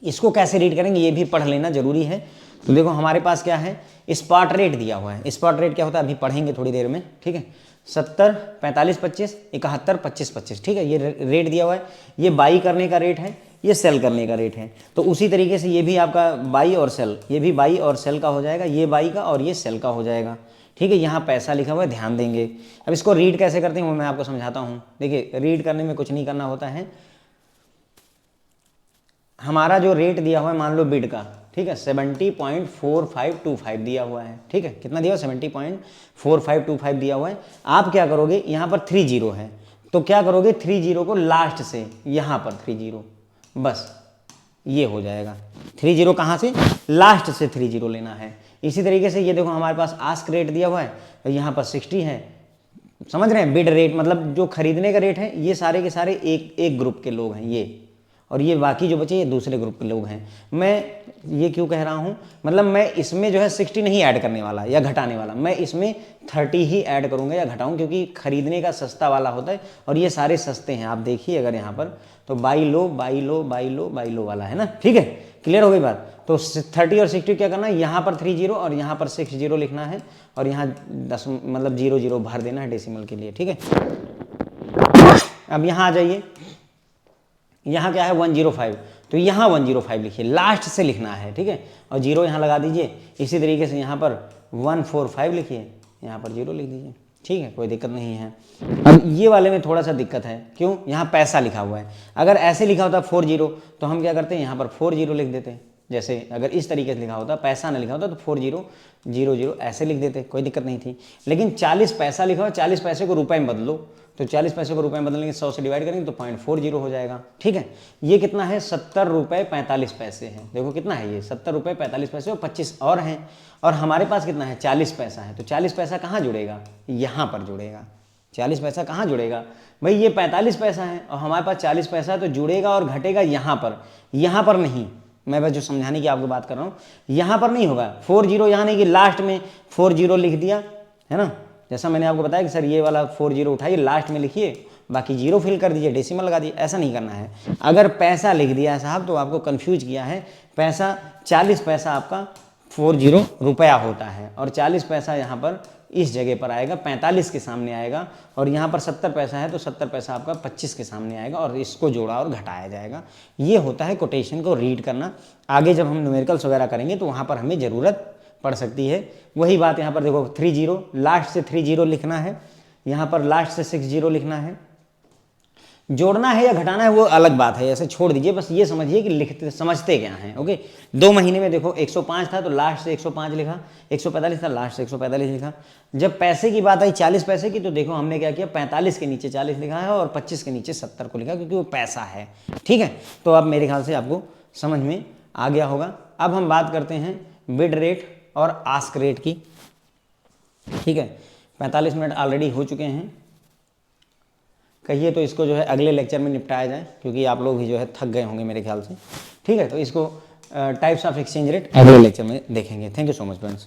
इसको कैसे रीड करेंगे ये भी पढ़ लेना जरूरी है। तो देखो हमारे पास क्या है, स्पॉट रेट दिया हुआ है। स्पॉट रेट क्या होता है अभी पढ़ेंगे थोड़ी देर में, ठीक है। 70 45 25 71 25 25, ठीक है, ये रेट दिया हुआ है। ये बाई करने का रेट है, ये सेल करने का रेट है। तो उसी तरीके से ये भी आपका बाई और सेल, ये भी बाई और सेल का हो जाएगा, ये बाई का और ये सेल का हो जाएगा, ठीक है। यहाँ पैसा लिखा हुआ है, ध्यान देंगे। अब इसको रीड कैसे करते हैं वो मैं आपको समझाता हूँ। देखिए रीड करने में कुछ नहीं करना होता है। हमारा जो रेट दिया हुआ है मान लो बिड का, ठीक है, 70.4525 दिया हुआ है, ठीक है। कितना दिया हुआ, 70.4525 दिया हुआ है। आप क्या करोगे, यहाँ पर 30 है, तो क्या करोगे 30 को लास्ट से यहाँ पर 30, बस ये हो जाएगा। 30 कहाँ से, लास्ट से 30 लेना है। इसी तरीके से ये देखो हमारे पास आस्क रेट दिया हुआ है, यहाँ पर 60 है, समझ रहे हैं। बिड रेट मतलब जो खरीदने का रेट है, ये सारे के सारे एक ग्रुप के लोग हैं ये, और ये बाकी जो बचे ये दूसरे ग्रुप के लोग हैं। मैं ये क्यों कह रहा हूँ, मतलब मैं इसमें जो है 60 नहीं ऐड करने वाला या घटाने वाला, मैं इसमें 30 ही ऐड करूँगा या घटाऊँ, क्योंकि खरीदने का सस्ता वाला होता है और ये सारे सस्ते हैं। आप देखिए अगर यहाँ पर तो buy low buy low buy low buy low वाला है ना, ठीक है। क्लियर हो गई बात। तो 30 और 60 क्या करना है, यहाँ पर 30 और यहाँ पर 60 लिखना है, और यहाँ 10 मतलब 00 भर देना है डेसिमल के लिए, ठीक है। अब यहाँ आ जाइए, यहाँ क्या है 105, तो यहाँ 105 लिखिए, लास्ट से लिखना है, ठीक है, और 0 यहाँ लगा दीजिए। इसी तरीके से यहाँ पर 145 लिखिए, यहाँ पर 0 लिख दीजिए, ठीक है, कोई दिक्कत नहीं है। अब ये वाले में थोड़ा सा दिक्कत है, क्यों, यहाँ पैसा लिखा हुआ है। अगर ऐसे लिखा होता 40 तो हम क्या करते हैं, यहाँ पर 40 लिख देते हैं। जैसे अगर इस तरीके से लिखा होता, पैसा ना लिखा होता तो 4000 ऐसे लिख देते, कोई दिक्कत नहीं थी। लेकिन 40 पैसा लिखा हुआ, 40 पैसे को रुपए में बदलो, तो 40 पैसे को रुपए में बदलेंगे, 100 से डिवाइड करेंगे तो 0.40 हो जाएगा, ठीक है। ये कितना है, 70 रुपये 45 पैसे है। देखो कितना है ये, 70 रुपये 45 पैसे और 25 और हैं, और हमारे पास कितना है, 40 पैसा है। तो 40 पैसा कहाँ जुड़ेगा, यहाँ पर जुड़ेगा। 40 पैसा कहाँ जुड़ेगा भाई, ये 45 पैसा है और हमारे पास 40 पैसा है, तो जुड़ेगा और घटेगा यहाँ पर नहीं। मैं बस जो समझाने की आपको बात कर रहा हूँ, यहाँ पर नहीं होगा। 40 यहाँ नहीं कि लास्ट में 40 लिख दिया, है ना। जैसा मैंने आपको बताया कि सर ये वाला 40 उठाइए, लास्ट में लिखिए, बाकी 0 फिल कर दीजिए, डेसिमल लगा दीजिए, ऐसा नहीं करना है। अगर पैसा लिख दिया है साहब तो आपको कंफ्यूज किया है। पैसा 40 पैसा आपका 40 रुपया होता है, और 40 पैसा यहाँ पर इस जगह पर आएगा, 45 के सामने आएगा, और यहाँ पर 70 पैसा है तो 70 पैसा आपका 25 के सामने आएगा, और इसको जोड़ा और घटाया जाएगा। ये होता है कोटेशन को रीड करना। आगे जब हम न्यूमेरिकल्स वगैरह करेंगे तो वहाँ पर हमें ज़रूरत पड़ सकती है। वही बात यहाँ पर देखो 30 लास्ट से 30 लिखना है, यहाँ पर लास्ट से 60 लिखना है। जोड़ना है या घटाना है वो अलग बात है, ऐसे छोड़ दीजिए, बस ये समझिए कि लिखते समझते क्या हैं। ओके, 2 महीने में देखो 105 था तो लास्ट से 105 लिखा, 145 था लास्ट से 145 लिखा। जब पैसे की बात आई 40 पैसे की, तो देखो हमने क्या किया, 45 के नीचे 40 लिखा है और 25 के नीचे 70 को लिखा, क्योंकि वो पैसा है, ठीक है। तो अब मेरे ख्याल से आपको समझ में आ गया होगा। अब हम बात करते हैं बिड रेट और आस्क रेट की, ठीक है। 45 मिनट ऑलरेडी हो चुके हैं। कहिए तो इसको जो है अगले लेक्चर में निपटाया जाए, क्योंकि आप लोग भी जो है थक गए होंगे मेरे ख्याल से, ठीक है। तो इसको टाइप्स ऑफ एक्सचेंज रेट अगले लेक्चर में देखेंगे। Thank you so much friends.